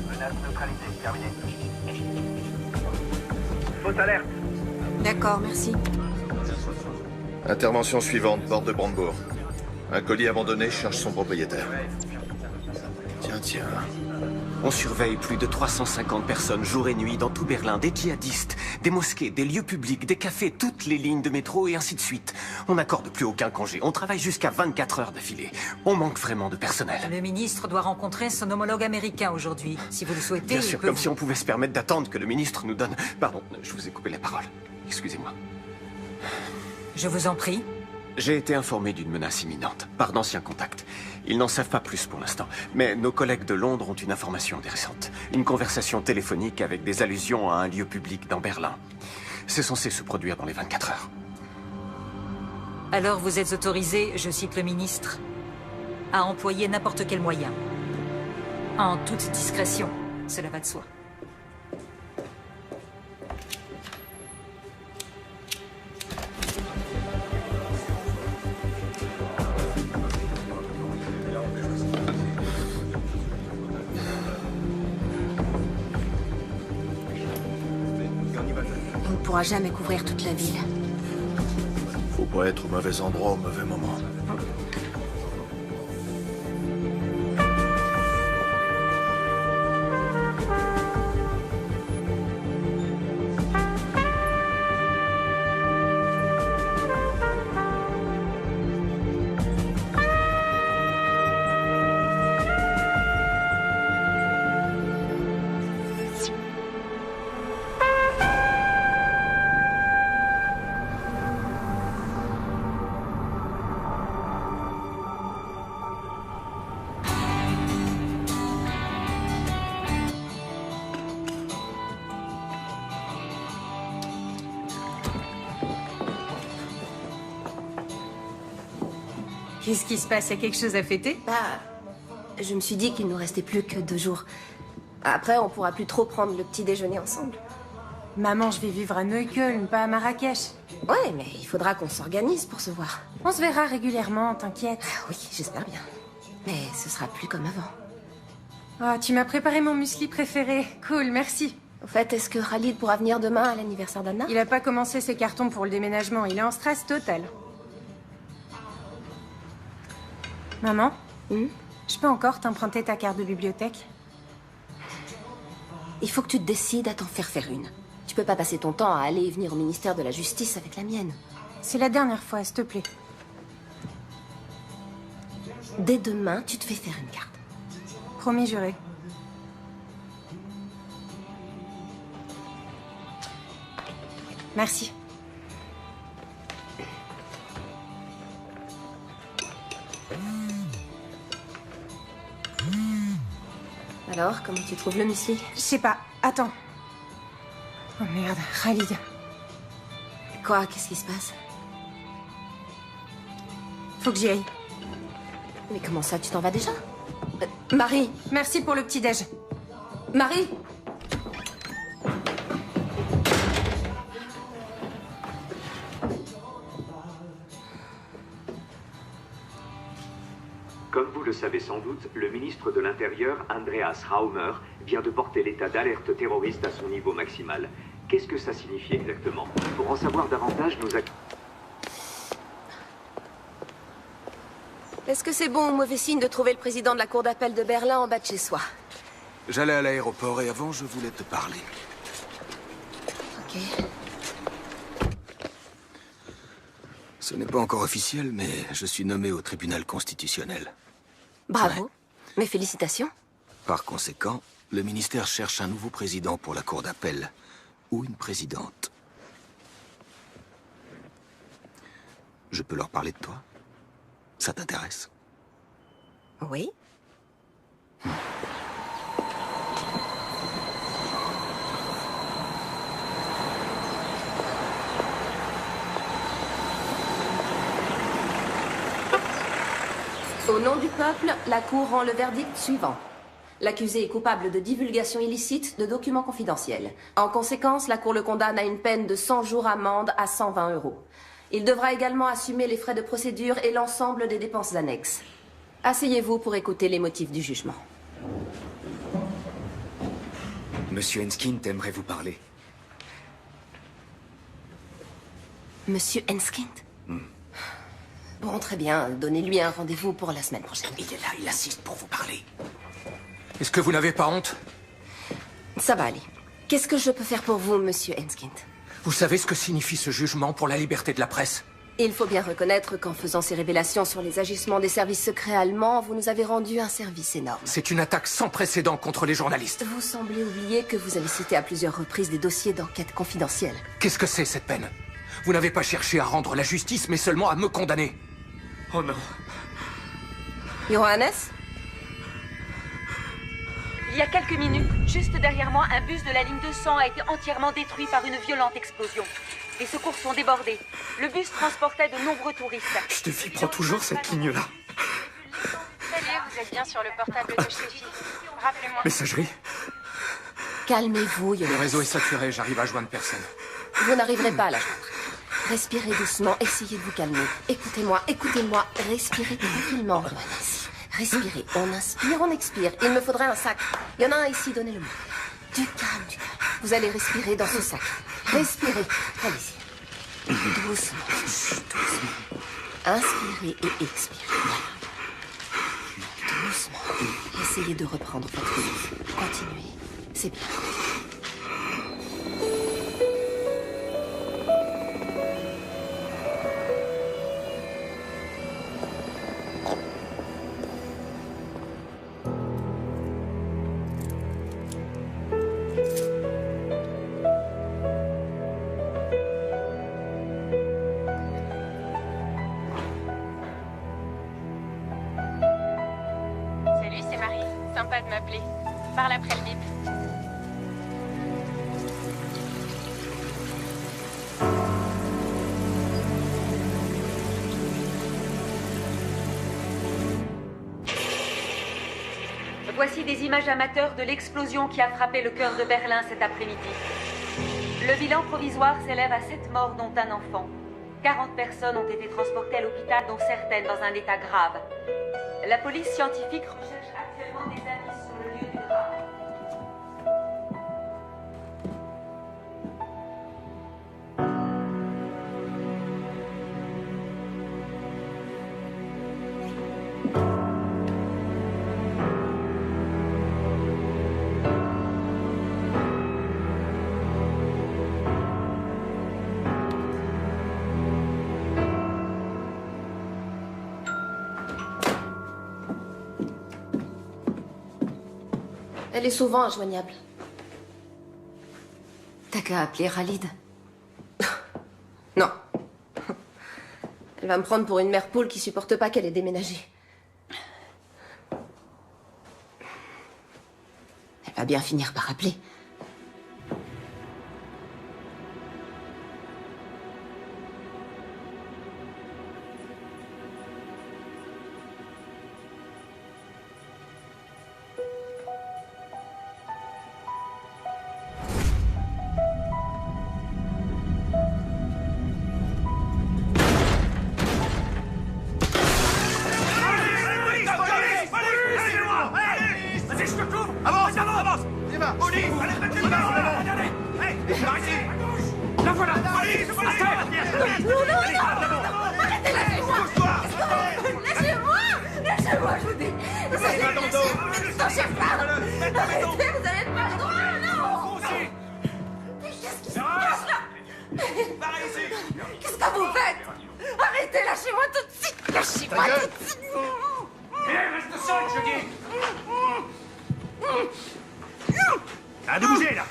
Menace neutralisée, terminé. Fausse alerte. D'accord, merci. Intervention suivante, porte de Brandebourg. Un colis abandonné cherche son propriétaire. Tiens. On surveille plus de 350 personnes jour et nuit dans tout Berlin, des djihadistes, des mosquées, des lieux publics, des cafés, toutes les lignes de métro et ainsi de suite. On n'accorde plus aucun congé, on travaille jusqu'à 24 heures d'affilée. On manque vraiment de personnel. Le ministre doit rencontrer son homologue américain aujourd'hui. Si vous le souhaitez, Bien sûr, comme si on pouvait se permettre d'attendre que le ministre nous donne... Pardon, je vous ai coupé la parole. Excusez-moi. Je vous en prie. J'ai été informé d'une menace imminente, par d'anciens contacts. Ils n'en savent pas plus pour l'instant, mais nos collègues de Londres ont une information intéressante. Une conversation téléphonique avec des allusions à un lieu public dans Berlin. C'est censé se produire dans les 24 heures. Alors vous êtes autorisé, je cite le ministre, à employer n'importe quel moyen. En toute discrétion, cela va de soi. On ne pourra jamais couvrir toute la ville. Faut pas être au mauvais endroit au mauvais moment. Qu'est-ce qui se passe? Il y a quelque chose à fêter? Je me suis dit qu'il nous restait plus que 2 jours. Après, on pourra plus trop prendre le petit déjeuner ensemble. Maman, je vais vivre à Neukölln, pas à Marrakech. Ouais, mais il faudra qu'on s'organise pour se voir. On se verra régulièrement, t'inquiète. Oui, j'espère bien. Mais ce sera plus comme avant. Ah, tu m'as préparé mon muesli préféré. Cool, merci. Au fait, est-ce que Khalid pourra venir demain à l'anniversaire d'Anna? Il a pas commencé ses cartons pour le déménagement, il est en stress total. Maman, je peux encore t'emprunter ta carte de bibliothèque? Il faut que tu te décides à t'en faire une. Tu peux pas passer ton temps à aller et venir au ministère de la Justice avec la mienne. C'est la dernière fois, s'il te plaît. Dès demain, tu te fais faire une carte. Promis juré. Merci. Alors, comment tu trouves le muesli? Je sais pas. Attends. Oh merde, Khalid. Quoi? Qu'est-ce qui se passe? Faut que j'y aille. Mais comment ça, tu t'en vas déjà? Marie! Merci pour le petit-déj. Marie! Comme vous le savez sans doute, le ministre de l'Intérieur, Andreas Raumer, vient de porter l'état d'alerte terroriste à son niveau maximal. Qu'est-ce que ça signifie exactement? Pour en savoir davantage, nous... Est-ce que c'est bon ou mauvais signe de trouver le président de la cour d'appel de Berlin en bas de chez soi? J'allais à l'aéroport et avant, je voulais te parler. Ok. Ce n'est pas encore officiel, mais je suis nommé au tribunal constitutionnel. Bravo. Ouais. Mes félicitations. Par conséquent, le ministère cherche un nouveau président pour la cour d'appel. Ou une présidente. Je peux leur parler de toi? Ça t'intéresse? Oui. Au nom du peuple, la Cour rend le verdict suivant. L'accusé est coupable de divulgation illicite de documents confidentiels. En conséquence, la Cour le condamne à une peine de 100 jours amende à 120 €. Il devra également assumer les frais de procédure et l'ensemble des dépenses annexes. Asseyez-vous pour écouter les motifs du jugement. Monsieur Enskind aimerait vous parler. Monsieur Enskind? Bon, très bien. Donnez-lui un rendez-vous pour la semaine prochaine. Il est là, il assiste pour vous parler. Est-ce que vous n'avez pas honte? Ça va aller. Qu'est-ce que je peux faire pour vous, monsieur Enskind? Vous savez ce que signifie ce jugement pour la liberté de la presse? Il faut bien reconnaître qu'en faisant ces révélations sur les agissements des services secrets allemands, vous nous avez rendu un service énorme. C'est une attaque sans précédent contre les journalistes. Vous semblez oublier que vous avez cité à plusieurs reprises des dossiers d'enquête confidentielle. Qu'est-ce que c'est, cette peine? Vous n'avez pas cherché à rendre la justice, mais seulement à me condamner. Oh non. Johannes? Il y a quelques minutes, juste derrière moi, un bus de la ligne 200 a été entièrement détruit par une violente explosion. Les secours sont débordés. Le bus transportait de nombreux touristes. Steffi prend toujours cette ligne-là. Salut, vous êtes bien sur le portable de Steffi. Rappelez-moi. Messagerie? Calmez-vous, Le Johannes. réseau est saturé, j'arrive à joindre personne. Vous n'arriverez pas à la joindre. Respirez doucement, essayez de vous calmer. Écoutez-moi, écoutez-moi. Respirez tranquillement, Johannes. Respirez. On inspire, on expire. Il me faudrait un sac. Il y en a un ici, donnez-le-moi. Du calme, du calme. Vous allez respirer dans ce sac. Respirez. Allez-y. Doucement. Doucement. Inspirez et expirez. Voilà. Doucement. Essayez de reprendre votre vie. Continuez. C'est bien. Salut, c'est Marie. Sympa de m'appeler. Parle après le bip. Voici des images amateurs de l'explosion qui a frappé le cœur de Berlin cet après-midi. Le bilan provisoire s'élève à 7 morts, dont un enfant. 40 personnes ont été transportées à l'hôpital, dont certaines dans un état grave. La police scientifique recherche actuellement des indices sur le lieu du drame. Elle est souvent injoignable. T'as qu'à appeler Khalid. Non. Elle va me prendre pour une mère poule qui supporte pas qu'elle ait déménagé. Elle va bien finir par appeler. Qu'est-ce que vous faites? Arrêtez, lâchez-moi tout de suite. Lâchez-moi tout de suite. Reste seul, je dis. À de bouger, là.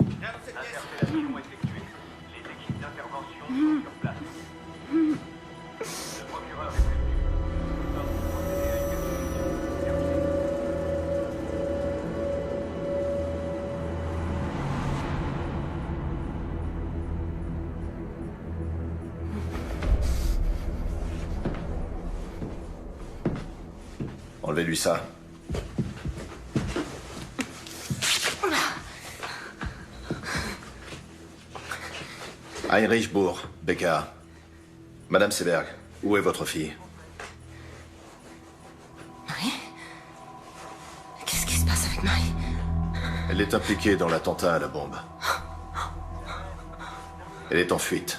Interpellation effectuée. Les équipes d'intervention sont sur place. Le procureur est prévenu. Enlevez-lui ça. Heinrich Bourg, BKA. Madame Seberg, où est votre fille? Marie? Qu'est-ce qui se passe avec Marie? Elle est impliquée dans l'attentat à la bombe. Elle est en fuite.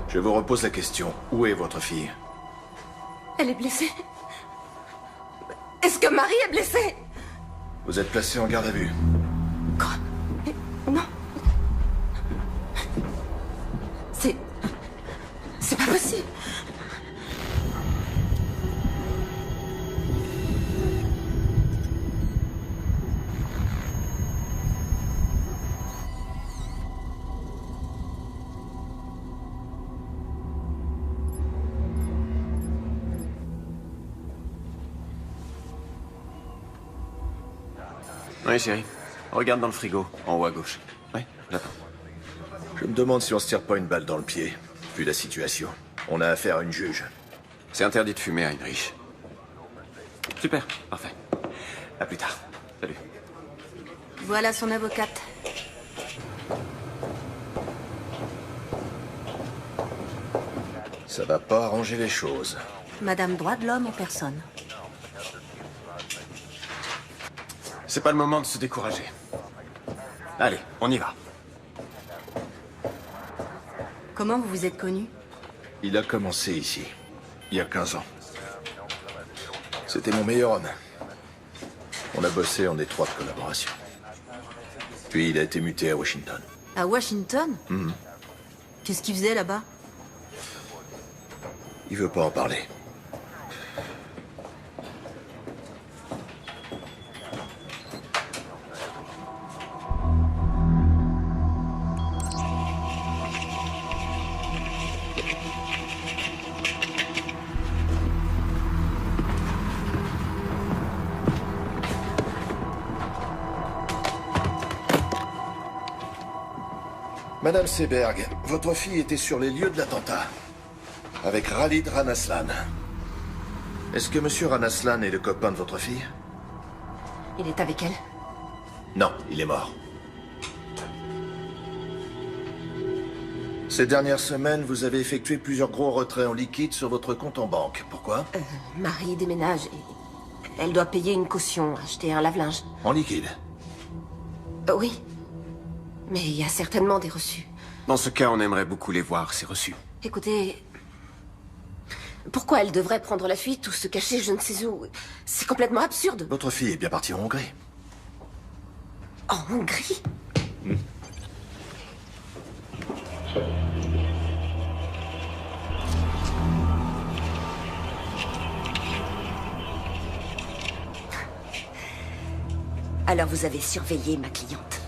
Je vous repose la question. Où est votre fille? Elle est blessée. Est-ce que Marie est blessée? Vous êtes placé en garde à vue. Quoi? Non. C'est pas possible. Oui, chérie. Regarde dans le frigo, en haut à gauche. Oui, j'attends. Je me demande si on se tire pas une balle dans le pied, vu la situation. On a affaire à une juge. C'est interdit de fumer, Heinrich. Super, parfait. À plus tard. Salut. Voilà son avocate. Ça va pas arranger les choses. Madame droit de l'homme en personne. C'est pas le moment de se décourager. Allez, on y va. Comment vous vous êtes connu? Il a commencé ici, il y a 15 ans. C'était mon meilleur homme. On a bossé en étroite collaboration. Puis il a été muté à Washington. À Washington? Qu'est-ce qu'il faisait là-bas? Il veut pas en parler. Madame Seberg, votre fille était sur les lieux de l'attentat. Avec Khalid Ranaslan. Est-ce que Monsieur Ranaslan est le copain de votre fille? Il est avec elle? Non, il est mort. Ces dernières semaines, vous avez effectué plusieurs gros retraits en liquide sur votre compte en banque. Pourquoi? Marie déménage et elle doit payer une caution, acheter un lave-linge. En liquide? Oui. Mais il y a certainement des reçus. Dans ce cas, on aimerait beaucoup les voir, ces reçus. Écoutez... Pourquoi elle devrait prendre la fuite ou se cacher je ne sais où? C'est complètement absurde. Votre fille est bien partie en Hongrie. En Hongrie? Alors vous avez surveillé ma cliente?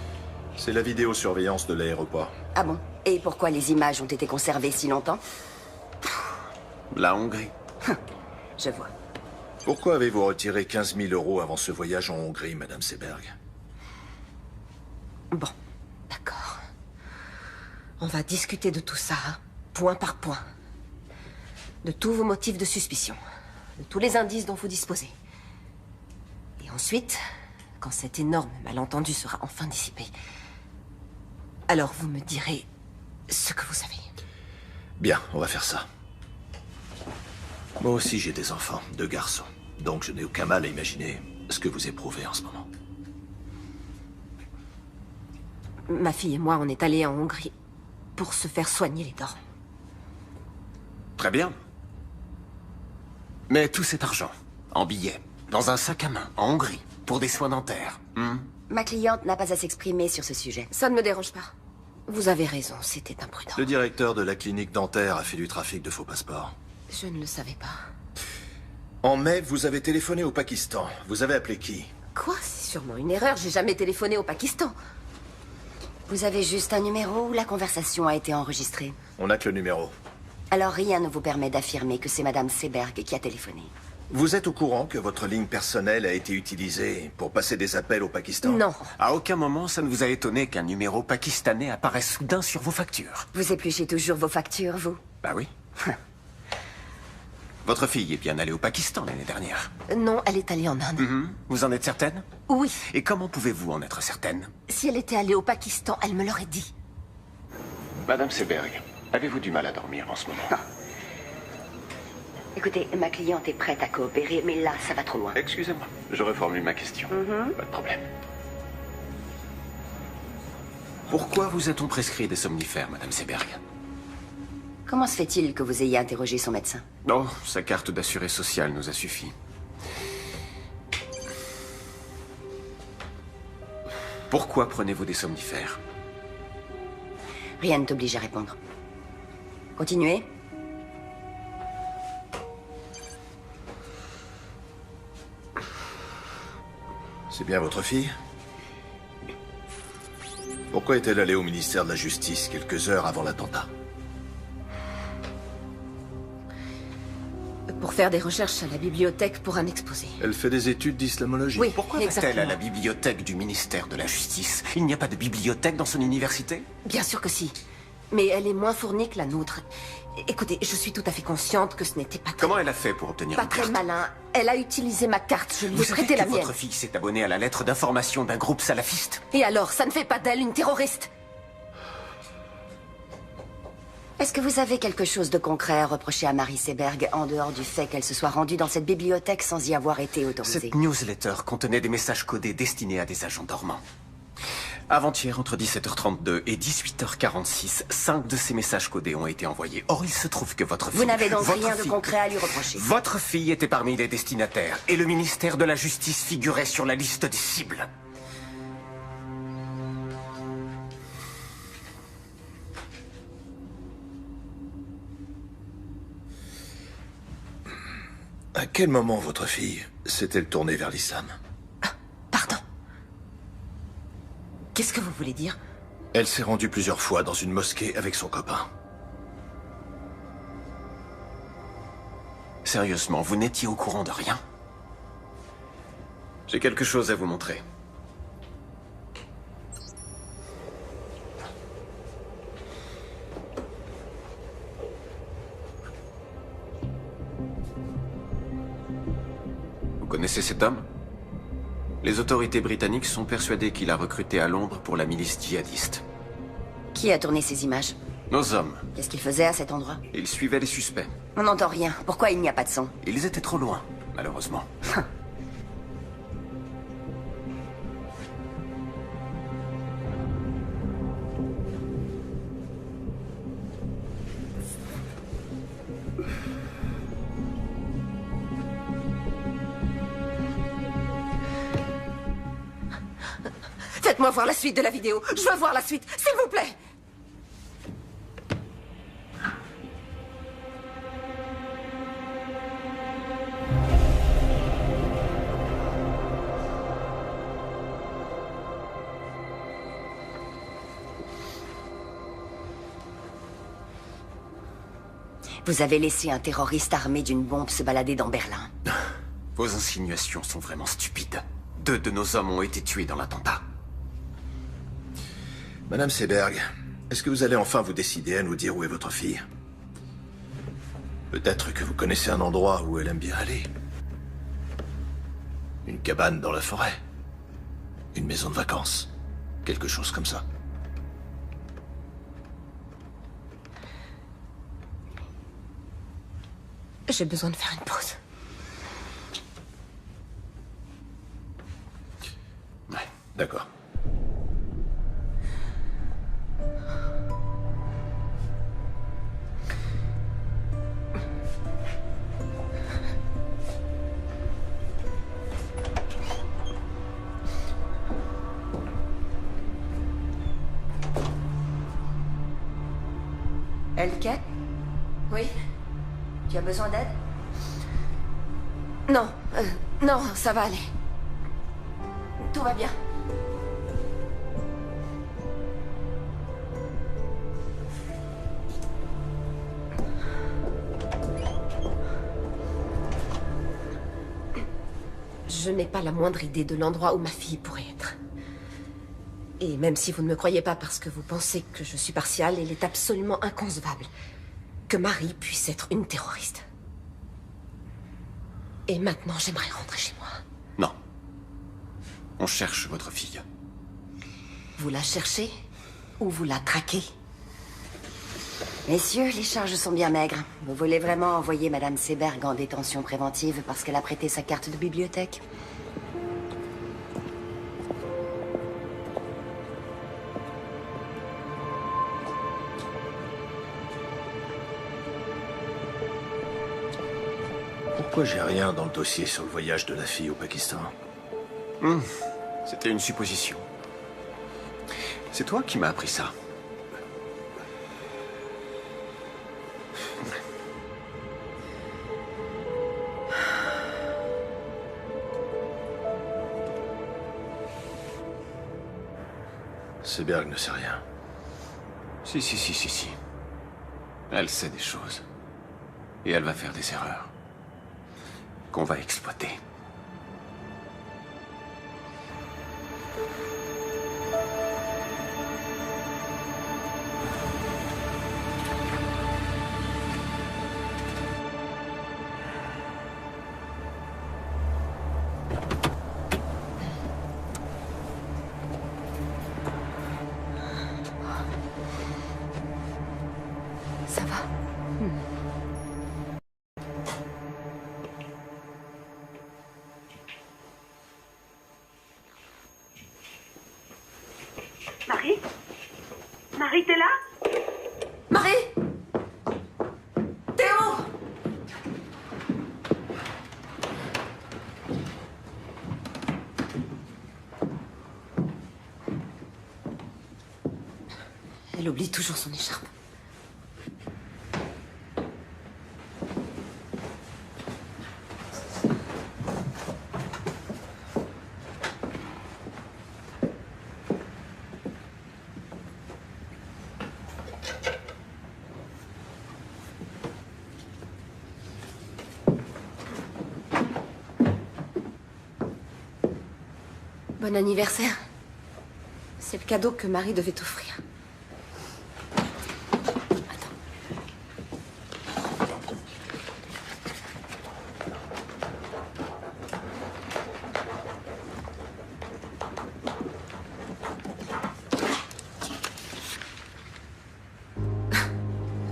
C'est la vidéosurveillance de l'aéroport. Ah bon? Et pourquoi les images ont été conservées si longtemps? La Hongrie. Je vois. Pourquoi avez-vous retiré 15 000 € avant ce voyage en Hongrie, Madame Seberg? Bon, d'accord. On va discuter de tout ça, point par point. De tous vos motifs de suspicion. De tous les indices dont vous disposez. Et ensuite, quand cet énorme malentendu sera enfin dissipé, alors vous me direz ce que vous savez. Bien, on va faire ça. Moi aussi, j'ai des enfants, 2 garçons. Donc je n'ai aucun mal à imaginer ce que vous éprouvez en ce moment. Ma fille et moi, on est allés en Hongrie pour se faire soigner les dents. Très bien. Mais tout cet argent, en billets, dans un sac à main, en Hongrie, pour des soins dentaires. Ma cliente n'a pas à s'exprimer sur ce sujet. Ça ne me dérange pas. Vous avez raison, c'était imprudent. Le directeur de la clinique dentaire a fait du trafic de faux passeports. Je ne le savais pas. En mai, vous avez téléphoné au Pakistan. Vous avez appelé qui? Quoi? C'est sûrement une erreur. J'ai jamais téléphoné au Pakistan. Vous avez juste un numéro où la conversation a été enregistrée. On n'a que le numéro. Alors rien ne vous permet d'affirmer que c'est Madame Seberg qui a téléphoné. Vous êtes au courant que votre ligne personnelle a été utilisée pour passer des appels au Pakistan? Non. À aucun moment, ça ne vous a étonné qu'un numéro pakistanais apparaisse soudain sur vos factures? Vous épluchez toujours vos factures, vous? Bah oui. Votre fille est bien allée au Pakistan l'année dernière. Non, elle est allée en Inde. Vous en êtes certaine? Oui. Et comment pouvez-vous en être certaine? Si elle était allée au Pakistan, elle me l'aurait dit. Madame Seberg, avez-vous du mal à dormir en ce moment? Écoutez, ma cliente est prête à coopérer, mais là, ça va trop loin. Excusez-moi, je reformule ma question. Pas de problème. Pourquoi vous a-t-on prescrit des somnifères, Madame Seberg? Comment se fait-il que vous ayez interrogé son médecin? Oh, sa carte d'assuré social nous a suffi. Pourquoi prenez-vous des somnifères? Rien ne t'oblige à répondre. Continuez. C'est bien votre fille? Pourquoi est-elle allée au ministère de la Justice quelques heures avant l'attentat? Pour faire des recherches à la bibliothèque pour un exposé. Elle fait des études d'islamologie. Oui, Pourquoi va-t-elle à la bibliothèque du ministère de la Justice? Il n'y a pas de bibliothèque dans son université? Bien sûr que si. Mais elle est moins fournie que la nôtre. Écoutez, je suis tout à fait consciente que ce n'était pas très... Comment elle a fait pour obtenir Pas une très carte? malin. Elle a utilisé ma carte, je lui ai Vous savez prêté que la mienne. votre fille s'est abonnée à la lettre d'information d'un groupe salafiste? Et alors, ça ne fait pas d'elle une terroriste? Est-ce que vous avez quelque chose de concret à reprocher à Marie Seberg, en dehors du fait qu'elle se soit rendue dans cette bibliothèque sans y avoir été autorisée? Cette newsletter contenait des messages codés destinés à des agents dormants. Avant-hier, entre 17h32 et 18h46, 5 de ces messages codés ont été envoyés. Or, il se trouve que votre fille... Vous n'avez donc votre rien de fille- concret à lui reprocher? Votre fille était parmi les destinataires, et le ministère de la Justice figurait sur la liste des cibles. À quel moment votre fille s'est-elle tournée vers l'islam? Qu'est-ce que vous voulez dire? Elle s'est rendue plusieurs fois dans une mosquée avec son copain. Sérieusement, vous n'étiez au courant de rien? J'ai quelque chose à vous montrer. Vous connaissez cet homme? Les autorités britanniques sont persuadées qu'il a recruté à Londres pour la milice djihadiste. Qui a tourné ces images? Nos hommes. Qu'est-ce qu'ils faisaient à cet endroit? Ils suivaient les suspects. On n'entend rien. Pourquoi il n'y a pas de son? Ils étaient trop loin, malheureusement. Faites-moi voir la suite de la vidéo. Je veux voir la suite, s'il vous plaît. Vous avez laissé un terroriste armé d'une bombe se balader dans Berlin. Vos insinuations sont vraiment stupides. 2 de nos hommes ont été tués dans l'attentat. Madame Seberg, est-ce que vous allez enfin vous décider à nous dire où est votre fille? Peut-être que vous connaissez un endroit où elle aime bien aller. Une cabane dans la forêt. Une maison de vacances. Quelque chose comme ça. J'ai besoin de faire une pause. Ouais, d'accord. Elke? Oui? Tu as besoin d'aide? Non, non, ça va aller. Tout va bien. Je n'ai pas la moindre idée de l'endroit où ma fille pourrait être. Et même si vous ne me croyez pas parce que vous pensez que je suis partiale, il est absolument inconcevable que Marie puisse être une terroriste. Et maintenant, j'aimerais rentrer chez moi. Non. On cherche votre fille. Vous la cherchez ou vous la traquez? Messieurs, les charges sont bien maigres. Vous voulez vraiment envoyer Madame Seberg en détention préventive parce qu'elle a prêté sa carte de bibliothèque? Pourquoi j'ai rien dans le dossier sur le voyage de la fille au Pakistan? C'était une supposition. C'est toi qui m'as appris ça. Seberg ne sait rien. Si. Elle sait des choses. Et elle va faire des erreurs. Qu'on va exploiter. Ça va? Marie? Marie, t'es là? Marie! Théo! Elle oublie toujours son écharpe. Bon anniversaire. C'est le cadeau que Marie devait t'offrir.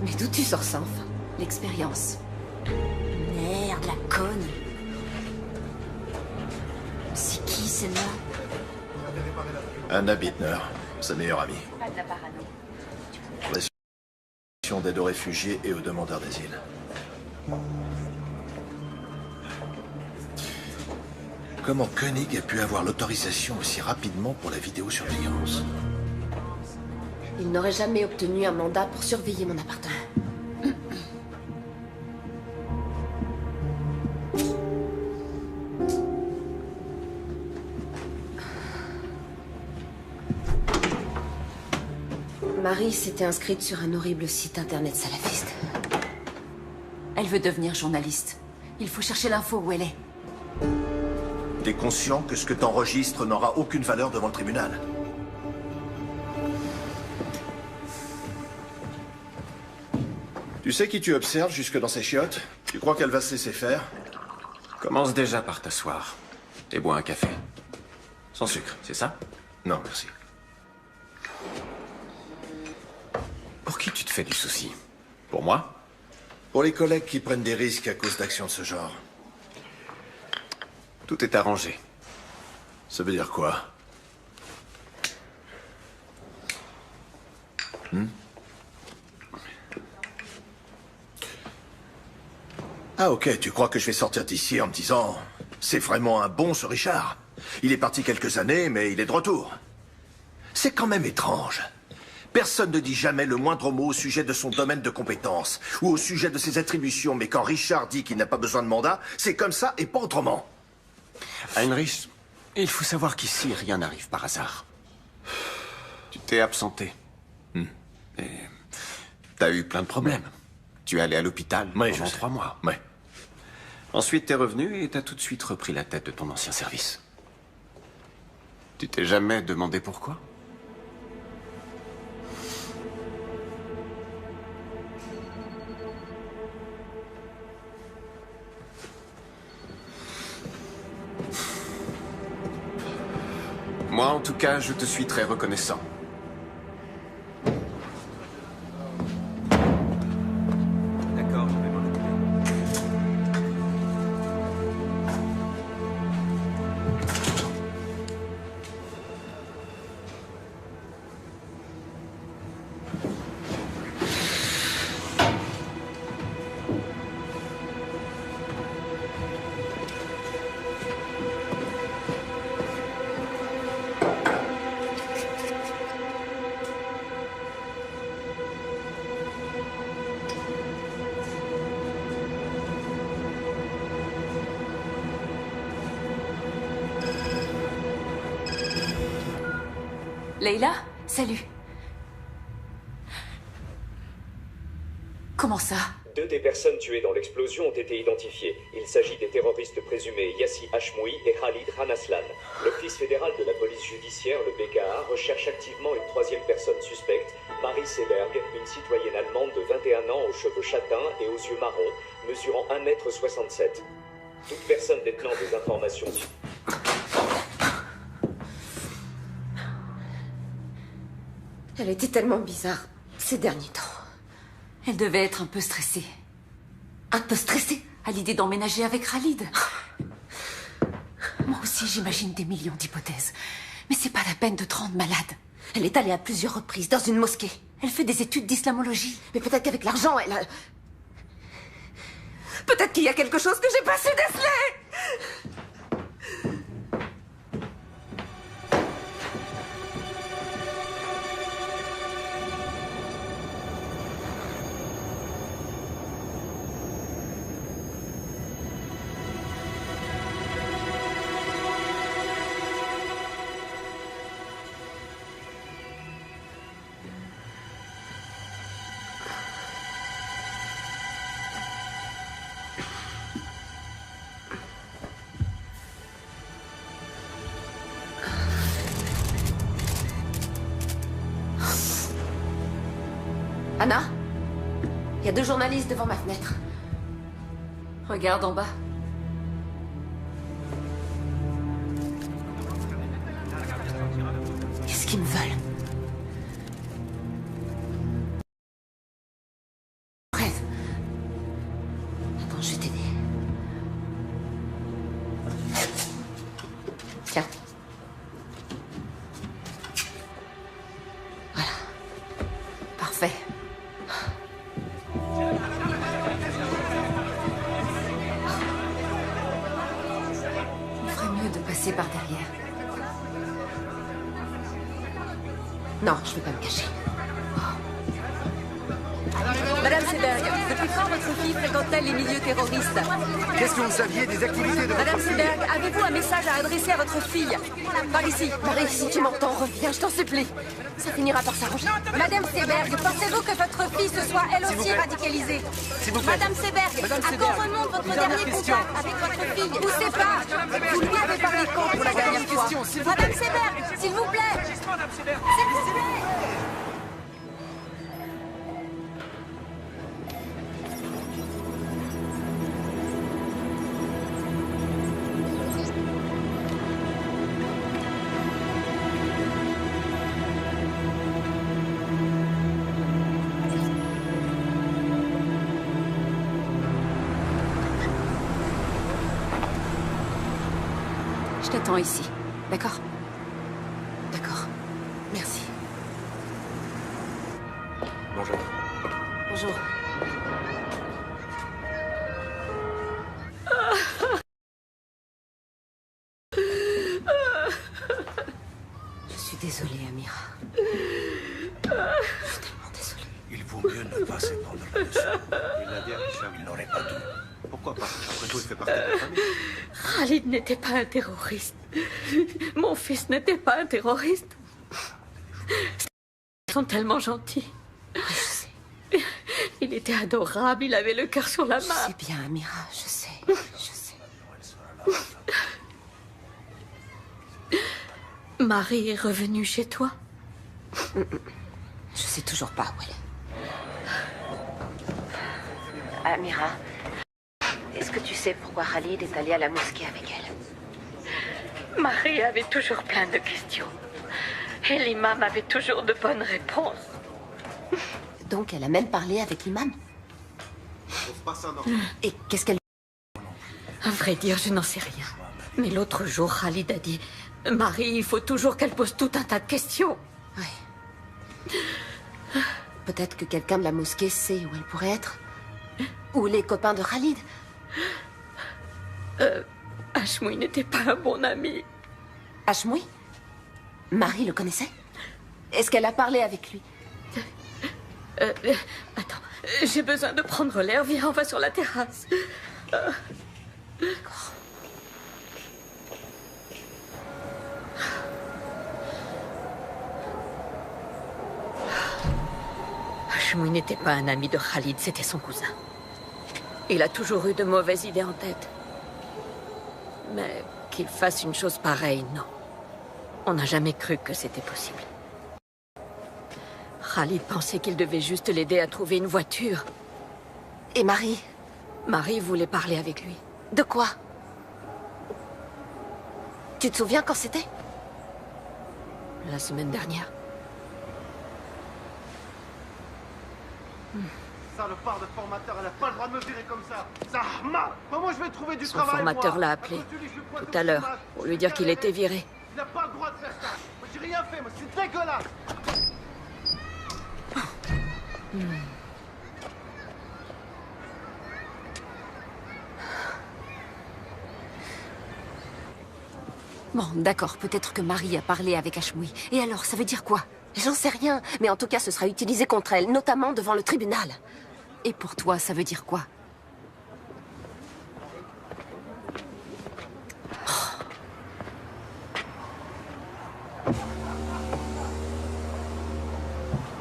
Mais d'où tu sors ça, enfin? L'expérience. Merde, la conne. C'est qui, celle-là? Anna Bittner, sa meilleure amie. Pas de la parano. Relation d'aide aux réfugiés et aux demandeurs d'asile. Comment Koenig a pu avoir l'autorisation aussi rapidement pour la vidéosurveillance? Il n'aurait jamais obtenu un mandat pour surveiller mon appartement. Marie s'était inscrite sur un horrible site internet salafiste. Elle veut devenir journaliste. Il faut chercher l'info où elle est. T'es conscient que ce que t'enregistres n'aura aucune valeur devant le tribunal? Tu sais qui tu observes jusque dans ses chiottes? Tu crois qu'elle va se laisser faire? Commence déjà par t'asseoir. Et bois un café. Sans sucre, c'est ça? Non, merci. Pour qui tu te fais du souci? Pour moi? Pour les collègues qui prennent des risques à cause d'actions de ce genre. Tout est arrangé. Ça veut dire quoi? Ah ok, tu crois que je vais sortir d'ici en me disant « C'est vraiment un bon ce Richard. Il est parti quelques années, mais il est de retour. » C'est quand même étrange. Personne ne dit jamais le moindre mot au sujet de son domaine de compétence ou au sujet de ses attributions, mais quand Richard dit qu'il n'a pas besoin de mandat, c'est comme ça et pas autrement. Heinrich, il faut savoir qu'ici, rien n'arrive par hasard. Tu t'es absenté. Et t'as eu plein de problèmes. Tu es allé à l'hôpital pendant 3 mois. Ouais. Ensuite, t'es revenu et t'as tout de suite repris la tête de ton ancien service. Tu t'es jamais demandé pourquoi? Moi, en tout cas, je te suis très reconnaissant. D'accord, je vais m'en occuper. Leila, salut. Comment ça? 2 des personnes tuées dans l'explosion ont été identifiées. Il s'agit des terroristes présumés Yassi Hashmoui et Khalid Ranaslan. L'Office fédéral de la police judiciaire, le BKA, recherche activement une 3e personne suspecte, Marie Seberg, une citoyenne allemande de 21 ans aux cheveux châtains et aux yeux marrons, mesurant 1,67 m. Toute personne détenant des informations... Elle était tellement bizarre ces derniers temps. Elle devait être un peu stressée. Un peu stressée? À l'idée d'emménager avec Khalid. Moi aussi, j'imagine des millions d'hypothèses. Mais c'est pas la peine de te rendre malade. Elle est allée à plusieurs reprises dans une mosquée. Elle fait des études d'islamologie. Mais peut-être qu'avec l'argent, elle a... Peut-être qu'il y a quelque chose que j'ai pas su déceler! Anna? Il y a 2 journalistes devant ma fenêtre. Regarde en bas. Qu'est-ce qu'ils me veulent? Rêve. Attends, je vais t'aider. Tiens. Voilà. Parfait. Par derrière. Non, je ne vais pas me cacher. Madame Seberg, depuis quand votre fille fréquente-t-elle les milieux terroristes? Qu'est-ce que vous saviez des activités de Madame votre fille? Seberg, avez-vous un message à adresser à votre fille? Par ici. Marie, si tu m'entends, reviens, je t'en supplie. Ça finira par s'arranger. Madame Seberg, pensez-vous que votre fille se soit elle aussi radicalisée? Madame Seberg, à quand remonte votre dernier contact avec votre fille? Poussez pas. Vous lui avez parlé quand pour la dernière fois? Madame Seberg, s'il vous plaît. S'il vous plaît. Je t'attends ici, d'accord? D'accord. Merci. Bonjour. Bonjour. Je suis désolée, Amira. Je suis tellement désolée. Il vaut mieux ne pas s'étendre là-dessus. Il l'a dit à Richard. Il n'aurait pas dû. Pourquoi pas? Après tout, il fait partie de la famille. Khalid n'était pas un terroriste. Mon fils n'était pas un terroriste. Ils sont tellement gentils. Oui, je sais. Il était adorable, il avait le cœur sur la Je main. sais bien, Amira, je sais. Je sais. Marie est revenue chez toi? Je sais toujours pas où elle est. Amira, est-ce que tu sais pourquoi Khalid est allé à la mosquée avec elle? Marie avait toujours plein de questions. Et l'imam avait toujours de bonnes réponses. Donc elle a même parlé avec l'imam? Et qu'est-ce qu'elle... À vrai dire, je n'en sais rien. Mais l'autre jour, Khalid a dit... Marie, il faut toujours qu'elle pose tout un tas de questions. Ouais. Peut-être que quelqu'un de la mosquée sait où elle pourrait être. Ou les copains de Khalid. Hashmoui n'était pas un bon ami. Hashmoui? Marie le connaissait? Est-ce qu'elle a parlé avec lui? Attends, j'ai besoin de prendre l'air. Viens, on va sur la terrasse. D'accord. Hashmoui n'était pas un ami de Khalid, c'était son cousin. Il a toujours eu de mauvaises idées en tête. Mais qu'il fasse une chose pareille, non. On n'a jamais cru que c'était possible. Khalid pensait qu'il devait juste l'aider à trouver une voiture. Et Marie? Marie voulait parler avec lui. De quoi? Tu te souviens quand c'était? La semaine dernière. Salopard de formateur, elle a pas le droit de me virer comme ça. Zahma! Comment je vais trouver du Son travail, formateur moi? l'a appelé tout à l'heure pour lui dire qu'il était viré. Il n'a pas le droit de faire ça. Moi, j'ai rien fait, moi, c'est dégueulasse. Bon, d'accord, peut-être que Marie a parlé avec Hashmoui. Et alors, ça veut dire quoi? J'en sais rien, mais en tout cas, ce sera utilisé contre elle, notamment devant le tribunal. Et pour toi, ça veut dire quoi?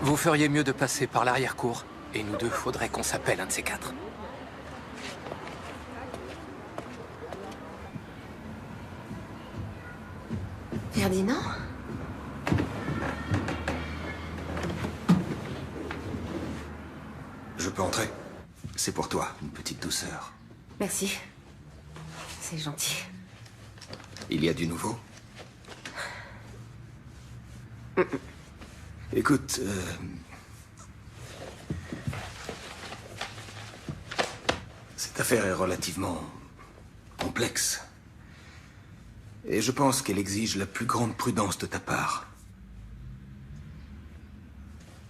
Vous feriez mieux de passer par l'arrière-cour. Et nous deux, faudrait qu'on s'appelle un de ces quatre. Ferdinand? Je peux entrer? C'est pour toi, une petite douceur. Merci. C'est gentil. Il y a du nouveau? Écoute, cette affaire est relativement complexe. Et je pense qu'elle exige la plus grande prudence de ta part.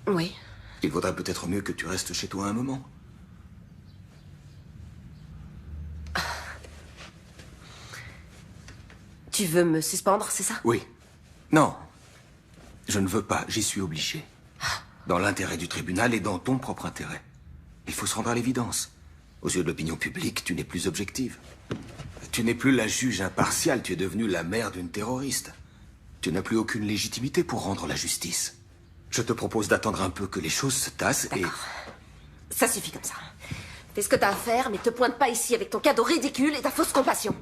Oui. Il vaudrait peut-être mieux que tu restes chez toi un moment. Tu veux me suspendre, c'est ça? Oui. Non. Je ne veux pas, j'y suis obligé. Dans l'intérêt du tribunal et dans ton propre intérêt. Il faut se rendre à l'évidence. Aux yeux de l'opinion publique, tu n'es plus objective. Tu n'es plus la juge impartiale, tu es devenue la mère d'une terroriste. Tu n'as plus aucune légitimité pour rendre la justice. Je te propose d'attendre un peu que les choses se tassent et... Ça suffit comme ça. Fais ce que t'as à faire, mais te pointe pas ici avec ton cadeau ridicule et ta fausse compassion.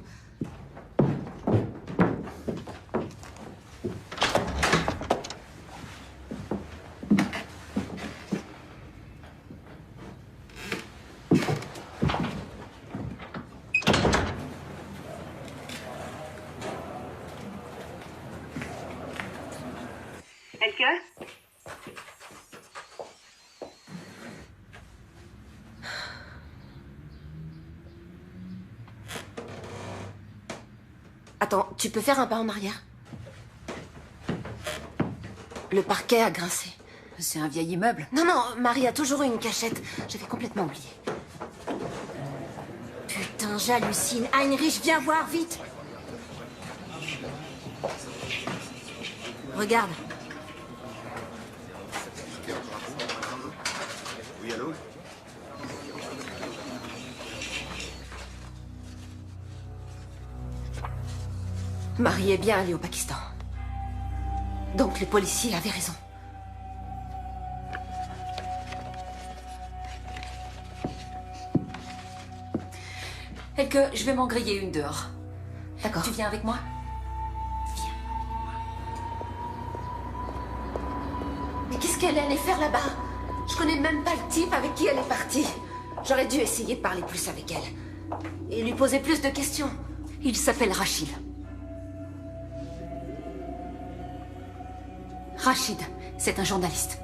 Attends, tu peux faire un pas en arrière? Le parquet a grincé. C'est un vieil immeuble. Non, non, Marie a toujours eu une cachette. J'avais complètement oublié. Putain, j'hallucine. Heinrich, viens voir, vite. Regarde. Oui, allô? Marie est bien allée au Pakistan. Donc les policiers avaient raison. Elke, je vais m'en griller une dehors. D'accord. Tu viens avec moi? Mais qu'est-ce qu'elle allait faire là-bas? Je connais même pas le type avec qui elle est partie. J'aurais dû essayer de parler plus avec elle. Et lui poser plus de questions. Il s'appelle Rachid. Rachid, c'est un journaliste.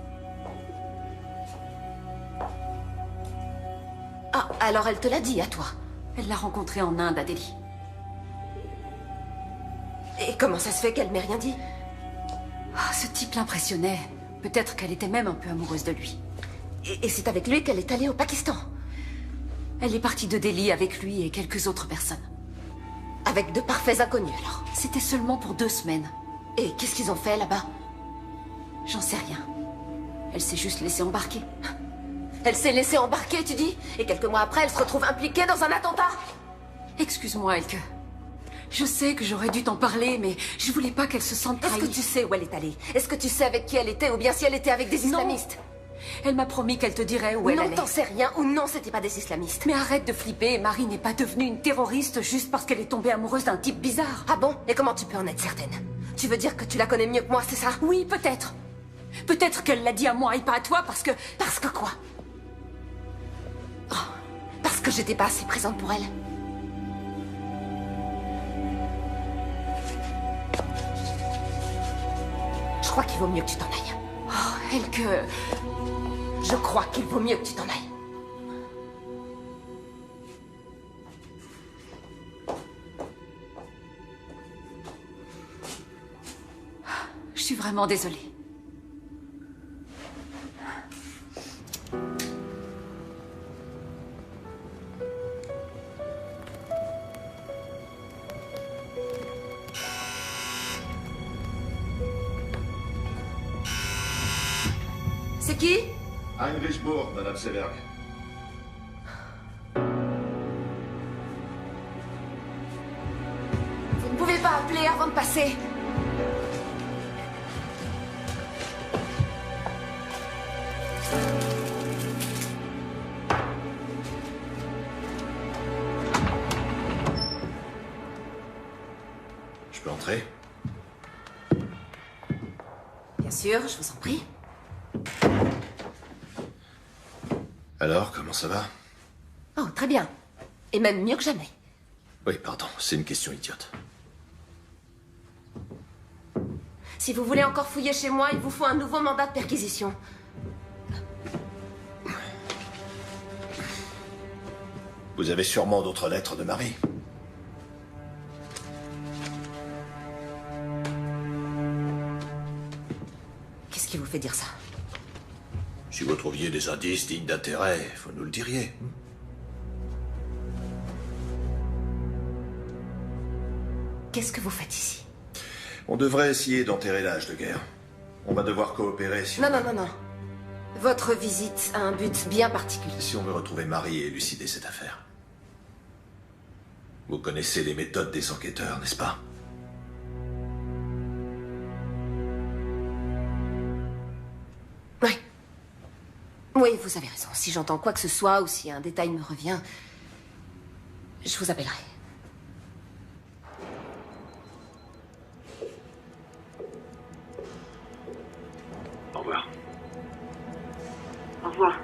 Ah, alors elle te l'a dit à toi. Elle l'a rencontré en Inde, à Delhi. Et comment ça se fait qu'elle m'ait rien dit? Ah, ce type l'impressionnait. Peut-être qu'elle était même un peu amoureuse de lui. Et c'est avec lui qu'elle est allée au Pakistan? Elle est partie de Delhi avec lui et quelques autres personnes. Avec de parfaits inconnus, alors? C'était seulement pour 2 semaines. Et qu'est-ce qu'ils ont fait là-bas? J'en sais rien. Elle s'est juste laissée embarquer. Elle s'est laissée embarquer, tu dis? Et quelques mois après, elle se retrouve impliquée dans un attentat? Excuse-moi, Elke. Je sais que j'aurais dû t'en parler, mais je voulais pas qu'elle se sente trahie. Est-ce que tu sais où elle est allée? Est-ce que tu sais avec qui elle était, ou bien si elle était avec des islamistes? Elle m'a promis qu'elle te dirait où elle allait. Non, t'en sais rien, ou non, c'était pas des islamistes. Mais arrête de flipper, Marie n'est pas devenue une terroriste juste parce qu'elle est tombée amoureuse d'un type bizarre. Ah bon? Et comment tu peux en être certaine? Tu veux dire que tu la connais mieux que moi, c'est ça? Oui, peut-être. Peut-être qu'elle l'a dit à moi et pas à toi parce que... Parce que quoi? Oh, parce que j'étais pas assez présente pour elle. Je crois qu'il vaut mieux que tu t'en ailles. Oh, Elke... Je crois qu'il vaut mieux que tu t'en ailles. Je suis vraiment désolée. C'est qui? Heinrich Bourg, Madame Seberg. Vous ne pouvez pas appeler avant de passer. Je peux entrer? Bien sûr, je vous en prie. Alors, comment ça va? Oh, très bien. Et même mieux que jamais. Oui, pardon, c'est une question idiote. Si vous voulez encore fouiller chez moi, il vous faut un nouveau mandat de perquisition. Vous avez sûrement d'autres lettres de Marie. Qu'est-ce qui vous fait dire ça? Si vous trouviez des indices dignes d'intérêt, vous nous le diriez. Qu'est-ce que vous faites ici? On devrait essayer d'enterrer l'âge de guerre. On va devoir coopérer si Non, non, non, non. Votre visite a un but bien particulier. Si on veut retrouver Marie et élucider cette affaire. Vous connaissez les méthodes des enquêteurs, n'est-ce pas? Oui. Oui, vous avez raison. Si j'entends quoi que ce soit ou si un détail me revient, je vous appellerai. Au revoir. Au revoir.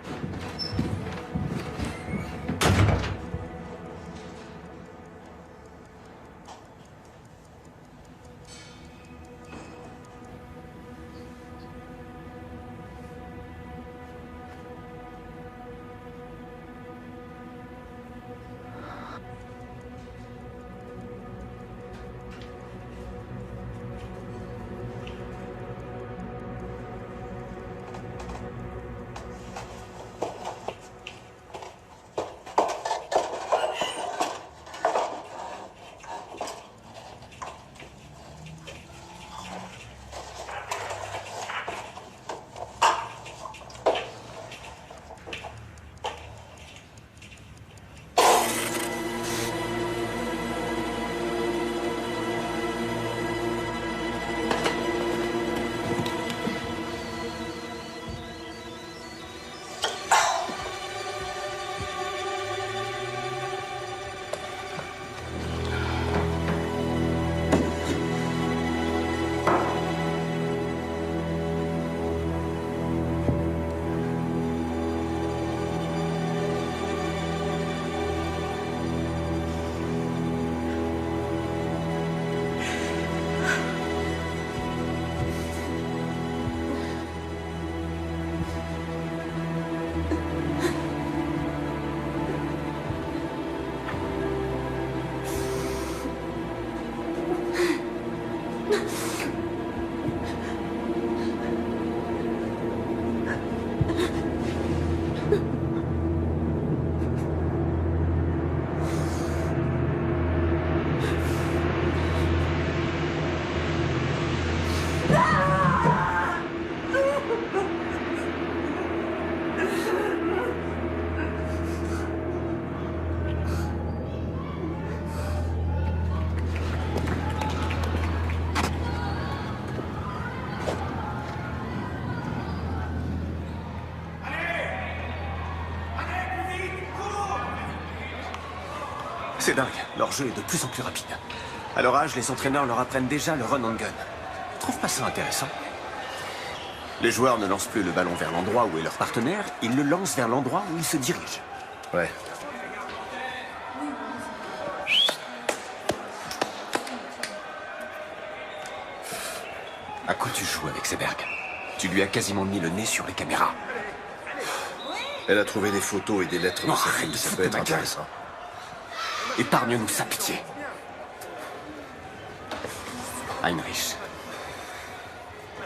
C'est dingue, leur jeu est de plus en plus rapide. À leur âge, les entraîneurs leur apprennent déjà le run and gun. Tu trouves pas ça intéressant? Les joueurs ne lancent plus le ballon vers l'endroit où est leur partenaire, ils le lancent vers l'endroit où ils se dirigent. Ouais. À quoi tu joues avec Seberg? Tu lui as quasiment mis le nez sur les caméras. Elle a trouvé des photos et des lettres de sa arrête fille, de ça foutre peut de être ma gueule. intéressant. Épargne-nous sa pitié. Heinrich,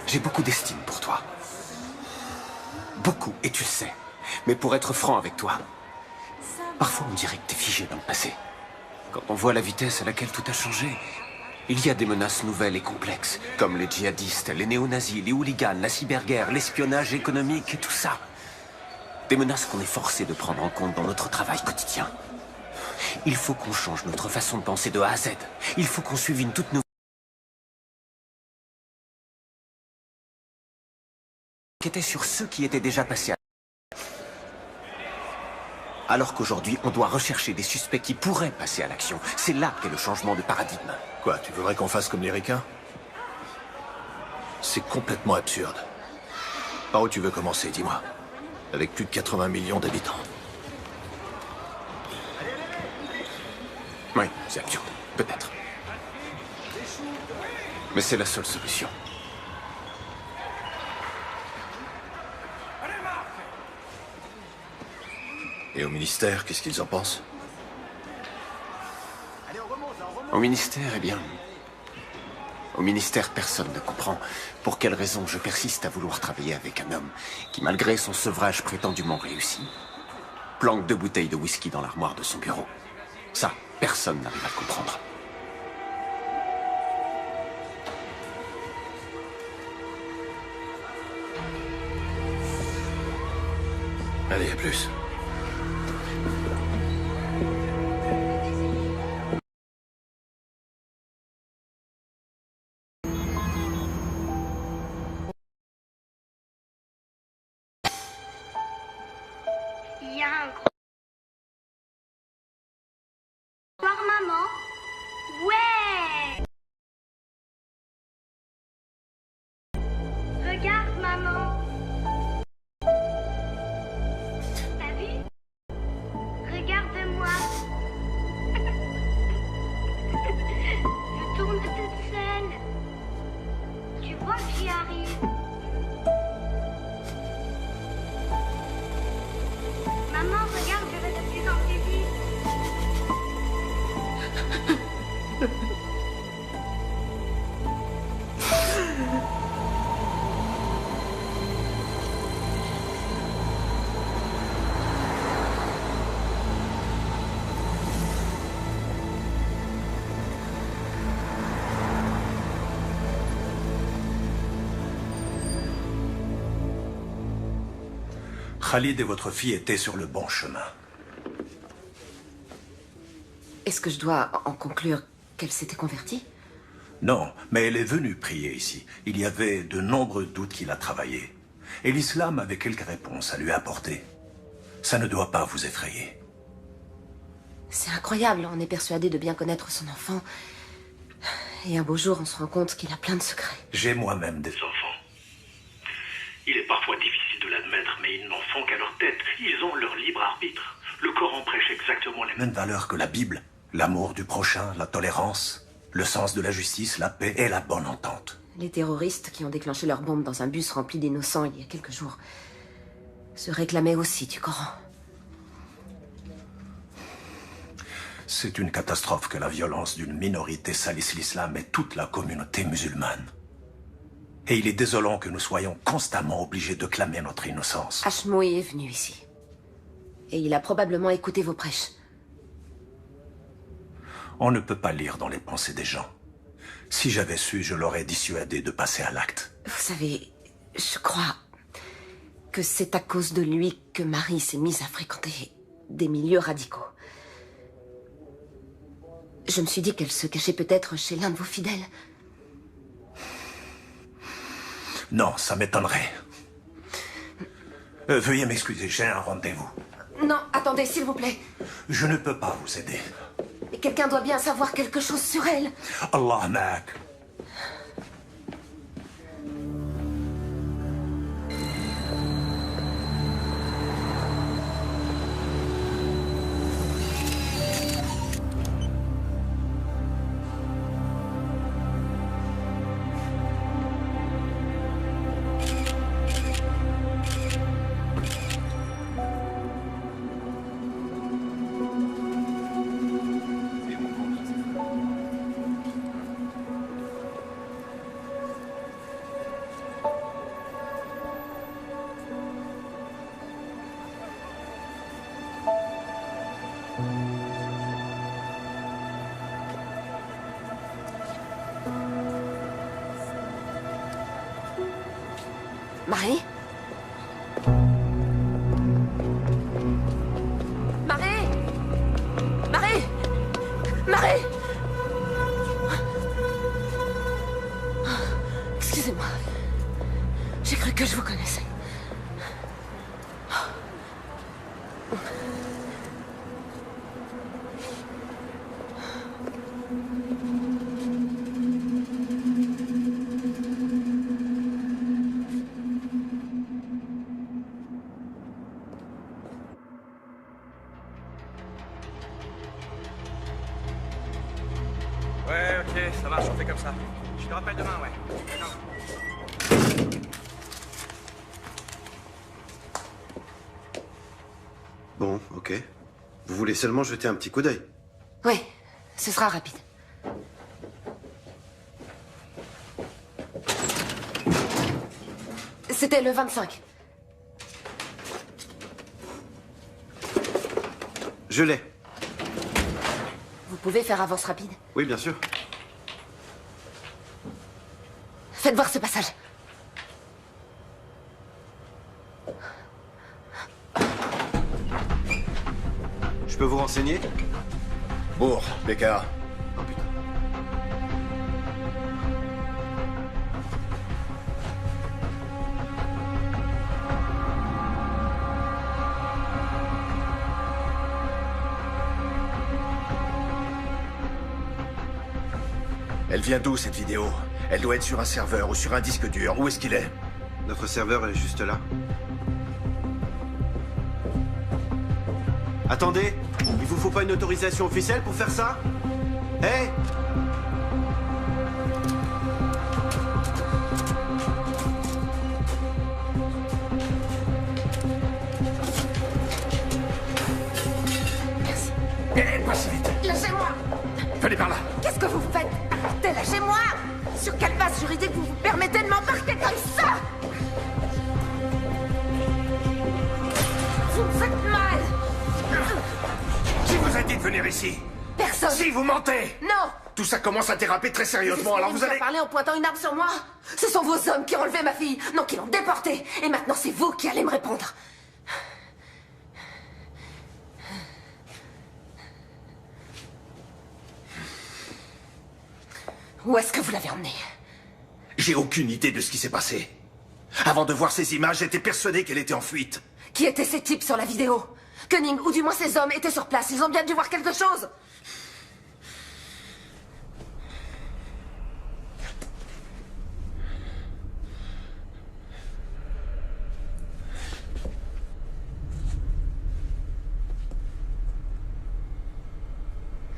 j'ai beaucoup d'estime pour toi. Beaucoup, et tu le sais. Mais pour être franc avec toi, parfois on dirait que t'es figé dans le passé. Quand on voit la vitesse à laquelle tout a changé, il y a des menaces nouvelles et complexes, comme les djihadistes, les néo-nazis, les hooligans, la cyberguerre, l'espionnage économique et tout ça. Des menaces qu'on est forcé de prendre en compte dans notre travail quotidien. Il faut qu'on change notre façon de penser de A à Z. Il faut qu'on suive une toute nouvelle... qui était sur ceux qui étaient déjà passés à... Alors qu'aujourd'hui, on doit rechercher des suspects qui pourraient passer à l'action. C'est là qu'est le changement de paradigme. Quoi, tu voudrais qu'on fasse comme les ricains? C'est complètement absurde. Par où tu veux commencer, dis-moi? Avec plus de 80 millions d'habitants. Oui, c'est absurde. Peut-être. Mais c'est la seule solution. Et au ministère, qu'est-ce qu'ils en pensent? Au ministère, eh bien... Au ministère, personne ne comprend pour quelle raison je persiste à vouloir travailler avec un homme qui, malgré son sevrage prétendument réussi, planque 2 bouteilles de whisky dans l'armoire de son bureau. Ça, personne n'arrive à le comprendre. Allez, à plus. Il y a un gros... Voir maman? Ouais! Regarde maman! T'as vu? Regarde-moi! Je tourne toute seule. Tu vois que j'y arrive. Maman, regarde, je vais de plus en plus vite. Khalid et votre fille étaient sur le bon chemin. Est-ce que je dois en conclure qu'elle s'était convertie? Non, mais elle est venue prier ici. Il y avait de nombreux doutes qu'il a travaillé. Et l'islam avait quelques réponses à lui apporter. Ça ne doit pas vous effrayer. C'est incroyable, on est persuadé de bien connaître son enfant. Et un beau jour, on se rend compte qu'il a plein de secrets. J'ai moi-même des enfants. Il est parfois difficile de l'admettre, mais ils n'en font qu'à leur tête. Ils ont leur libre arbitre. Le Coran prêche exactement les mêmes valeurs que la Bible. L'amour du prochain, la tolérance, le sens de la justice, la paix et la bonne entente. Les terroristes qui ont déclenché leur bombe dans un bus rempli d'innocents il y a quelques jours se réclamaient aussi du Coran. C'est une catastrophe que la violence d'une minorité salisse l'islam et toute la communauté musulmane. Et il est désolant que nous soyons constamment obligés de clamer notre innocence. Hashmoui est venu ici. Et il a probablement écouté vos prêches. On ne peut pas lire dans les pensées des gens. Si j'avais su, je l'aurais dissuadé de passer à l'acte. Vous savez, je crois que c'est à cause de lui que Marie s'est mise à fréquenter des milieux radicaux. Je me suis dit qu'elle se cachait peut-être chez l'un de vos fidèles. Non, ça m'étonnerait. Veuillez m'excuser, j'ai un rendez-vous. Non, attendez, s'il vous plaît. Je ne peux pas vous aider. Et quelqu'un doit bien savoir quelque chose sur elle. Allah ma'ak. Marie? Marie? Marie? Marie? Excusez-moi. J'ai cru que je vous connaissais. Ouais, ok, ça marche, on fait comme ça. Je te rappelle demain, ouais. Bon, ok. Vous voulez seulement jeter un petit coup d'œil? Oui, ce sera rapide. C'était le 25. Je l'ai. Vous pouvez faire avance rapide? Oui, bien sûr. Faites voir ce passage. Je peux vous renseigner? Bourg, BKA. Oh putain. Elle vient d'où, cette vidéo? Elle doit être sur un serveur ou sur un disque dur. Où est-ce qu'il est? Notre serveur est juste là. Attendez, il vous faut pas une autorisation officielle pour faire ça? Hé! Merci. Pas si vite. Lâchez-moi! Venez par là. Qu'est-ce que vous faites? Arrêtez, lâchez-moi! Sur quelle base juridique vous vous permettez de m'embarquer comme ça? Vous me faites mal! Qui vous a dit de venir ici? Personne! Si, vous mentez! Non! Tout ça commence à déraper très sérieusement, alors vous allez... parler en pointant une arme sur moi? Ce sont vos hommes qui ont enlevé ma fille, non, qui l'ont déportée. Et maintenant, c'est vous qui allez me répondre. Où est-ce que vous l'avez emmenée? J'ai aucune idée de ce qui s'est passé. Avant de voir ces images, j'étais persuadé qu'elle était en fuite. Qui étaient ces types sur la vidéo? Koenig, ou du moins ces hommes, étaient sur place. Ils ont bien dû voir quelque chose.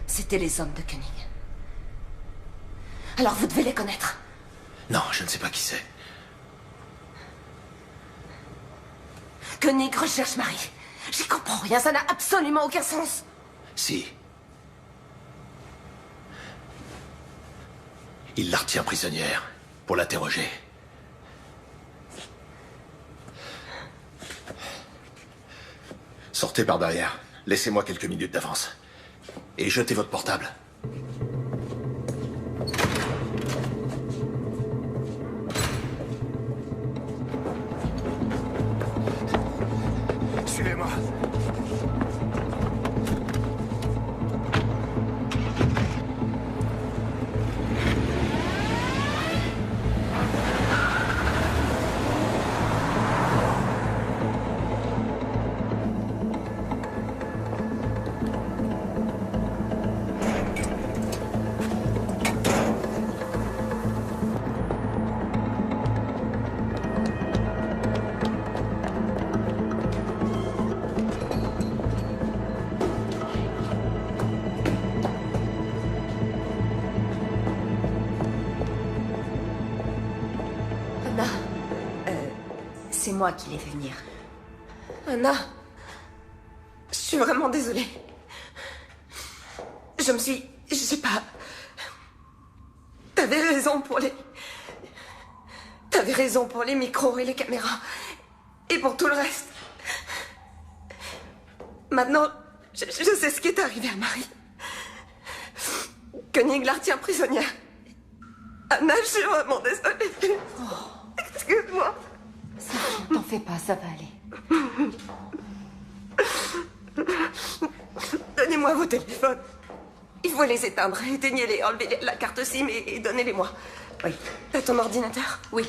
C'était les hommes de Koenig. Alors vous devez les connaître. Non, je ne sais pas qui c'est. Koenig recherche Marie. J'y comprends rien, ça n'a absolument aucun sens. Si. Il la retient prisonnière pour l'interroger. Sortez par derrière. Laissez-moi quelques minutes d'avance. Et jetez votre portable. Suivez-moi. c'est moi qui l'ai fait venir. Anna, je suis vraiment désolée. Je sais pas... T'avais raison pour les micros et les caméras. Et pour tout le reste. Maintenant, je sais ce qui est arrivé à Marie. Koenig la retient prisonnière. Anna, je suis vraiment désolée. Excuse-moi. T'en fais pas, ça va aller. Donnez-moi vos téléphones. Il faut les éteindre. Éteignez-les, enlevez la carte SIM et donnez-les-moi. Oui. T'as ton ordinateur? Oui.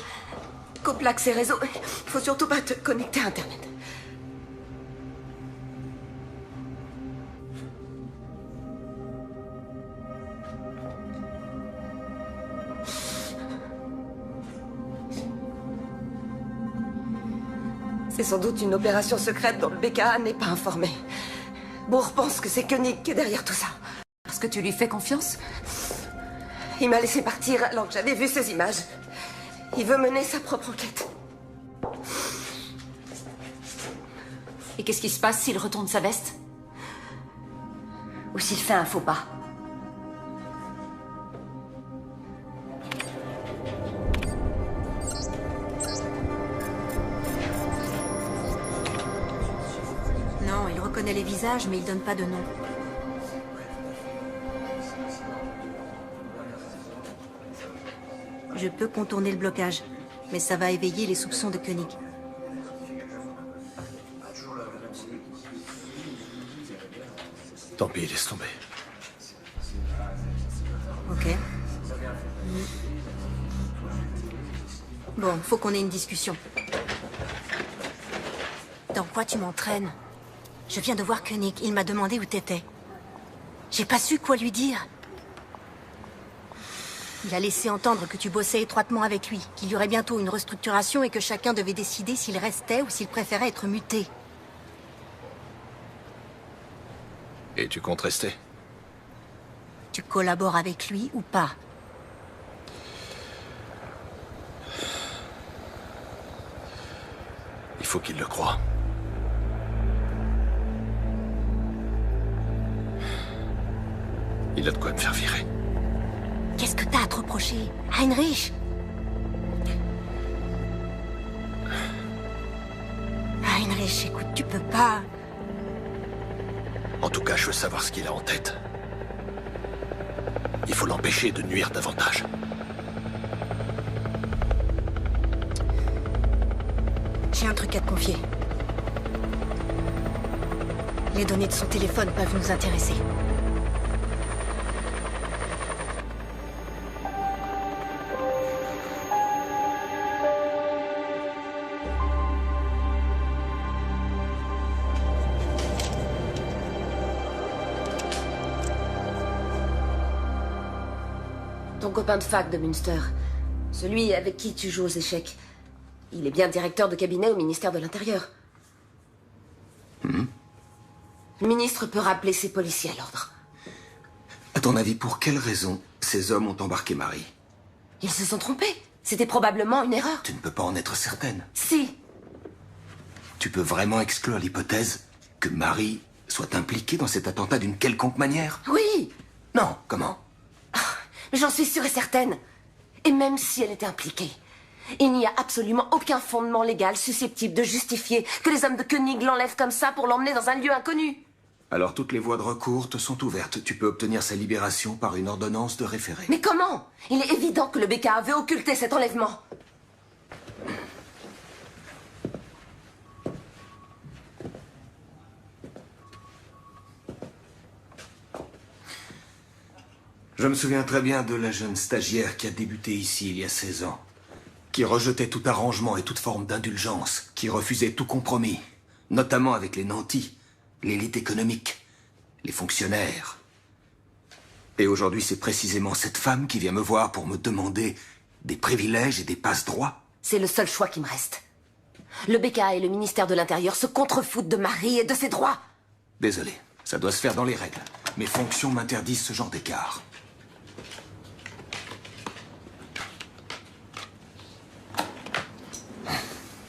Coupe l'accès réseau. Il faut surtout pas te connecter à Internet. C'est sans doute une opération secrète dont le BKA n'est pas informé. Bourg pense que c'est Koenig qui est derrière tout ça. Parce que tu lui fais confiance? Il m'a laissé partir alors que j'avais vu ces images. Il veut mener sa propre enquête. Et qu'est-ce qui se passe s'il retourne sa veste? Ou s'il fait un faux pas? Non, il reconnaît les visages, mais il donne pas de nom. Je peux contourner le blocage, mais ça va éveiller les soupçons de Koenig. Tant pis, laisse tomber. Ok. Bon, faut qu'on ait une discussion. Dans quoi tu m'entraînes? Je viens de voir Koenig, il m'a demandé où t'étais. J'ai pas su quoi lui dire. Il a laissé entendre que tu bossais étroitement avec lui, qu'il y aurait bientôt une restructuration et que chacun devait décider s'il restait ou s'il préférait être muté. Et tu comptes rester? Tu collabores avec lui ou pas? Il faut qu'il le croie. Il a de quoi me faire virer. Qu'est-ce que t'as à te reprocher, Heinrich? Heinrich, écoute, tu peux pas... En tout cas, je veux savoir ce qu'il a en tête. Il faut l'empêcher de nuire davantage. J'ai un truc à te confier. Les données de son téléphone peuvent nous intéresser. Ton copain de fac de Münster, celui avec qui tu joues aux échecs, il est bien directeur de cabinet au ministère de l'Intérieur. Le ministre peut rappeler ses policiers à l'ordre. À ton avis, pour quelle raison ces hommes ont embarqué Marie? Ils se sont trompés. C'était probablement une erreur. Tu ne peux pas en être certaine. Si. Tu peux vraiment exclure l'hypothèse que Marie soit impliquée dans cet attentat d'une quelconque manière? Oui. Non, comment? J'en suis sûre et certaine. Et même si elle était impliquée, il n'y a absolument aucun fondement légal susceptible de justifier que les hommes de Koenig l'enlèvent comme ça pour l'emmener dans un lieu inconnu. Alors toutes les voies de recours te sont ouvertes. Tu peux obtenir sa libération par une ordonnance de référé. Mais comment? Il est évident que le BKA veut occulter cet enlèvement. Je me souviens très bien de la jeune stagiaire qui a débuté ici il y a 16 ans, qui rejetait tout arrangement et toute forme d'indulgence, qui refusait tout compromis, notamment avec les nantis, l'élite économique, les fonctionnaires. Et aujourd'hui, c'est précisément cette femme qui vient me voir pour me demander des privilèges et des passe-droits. C'est le seul choix qui me reste. Le BKA et le ministère de l'Intérieur se contrefoutent de Marie et de ses droits. Désolé, ça doit se faire dans les règles. Mes fonctions m'interdisent ce genre d'écart.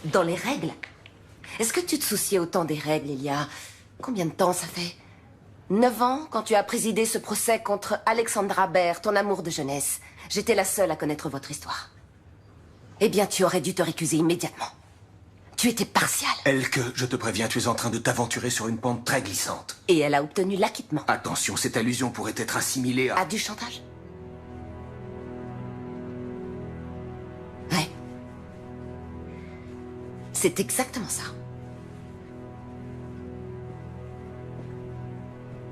dans les règles. Est-ce que tu te souciais autant des règles il y a... Combien de temps ça fait 9 ans, quand tu as présidé ce procès contre Alexandra Baer, ton amour de jeunesse. J'étais la seule à connaître votre histoire. Eh bien, tu aurais dû te récuser immédiatement. Tu étais partial. Elke, je te préviens, tu es en train de t'aventurer sur une pente très glissante. Et elle a obtenu l'acquittement. Attention, cette allusion pourrait être assimilée à... À du chantage? Ouais. C'est exactement ça.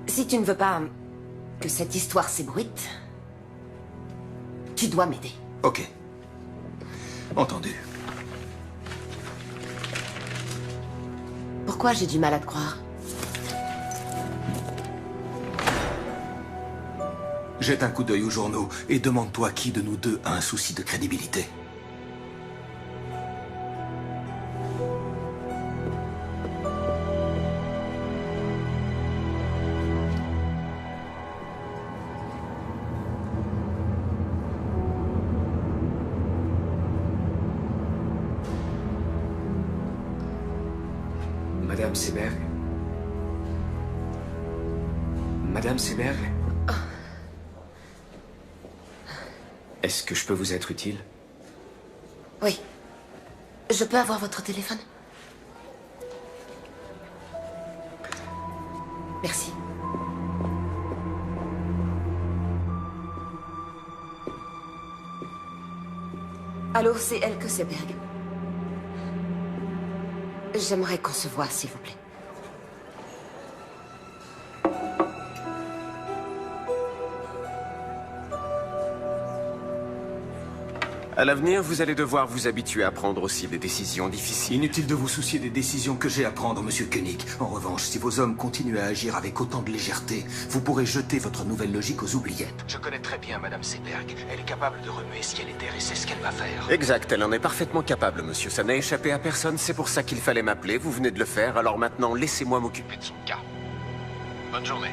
Si tu ne veux pas que cette histoire s'ébruite, tu dois m'aider. Ok. Entendu. Pourquoi j'ai du mal à te croire? Jette un coup d'œil aux journaux et demande-toi qui de nous deux a un souci de crédibilité. Madame Seberg. Madame Seberg. Est-ce que je peux vous être utile? Oui. Je peux avoir votre téléphone? Merci. Allô, c'est Elke Seberg. J'aimerais qu'on se voie, s'il vous plaît. À l'avenir, vous allez devoir vous habituer à prendre aussi des décisions difficiles. Inutile de vous soucier des décisions que j'ai à prendre, Monsieur Koenig. En revanche, si vos hommes continuent à agir avec autant de légèreté, vous pourrez jeter votre nouvelle logique aux oubliettes. Je connais très bien Madame Seberg. Elle est capable de remuer ciel et terre et c'est ce qu'elle va faire. Exact, elle en est parfaitement capable, monsieur. Ça n'a échappé à personne, c'est pour ça qu'il fallait m'appeler. Vous venez de le faire, alors maintenant, laissez-moi m'occuper de son cas. Bonne journée.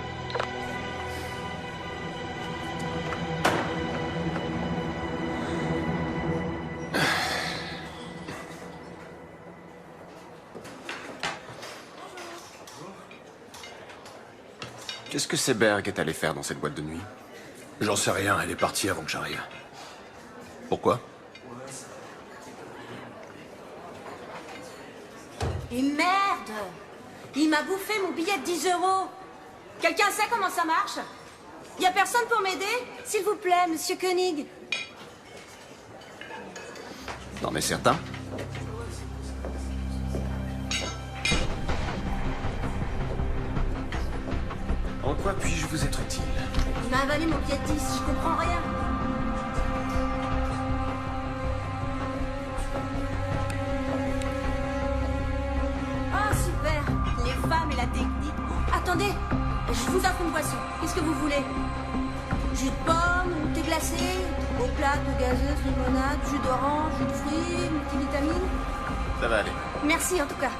Qu'est-ce que Seberg est allé faire dans cette boîte de nuit? J'en sais rien, elle est partie avant que j'arrive. Pourquoi? Et merde! Il m'a bouffé mon billet de 10 €. Quelqu'un sait comment ça marche? Y a personne pour m'aider? S'il vous plaît, Monsieur Koenig. T'en es certain? En quoi puis-je vous être utile? Il m'a avalé mon billet de 10, je comprends rien. Oh, super! Les femmes et la technique. Attendez, je vous offre une boisson. Qu'est-ce que vous voulez? Jus de pomme, thé glacé, eau plate, eau gazeuse, limonade, jus d'orange, jus de fruits, multivitamines. Ça va aller. Merci en tout cas.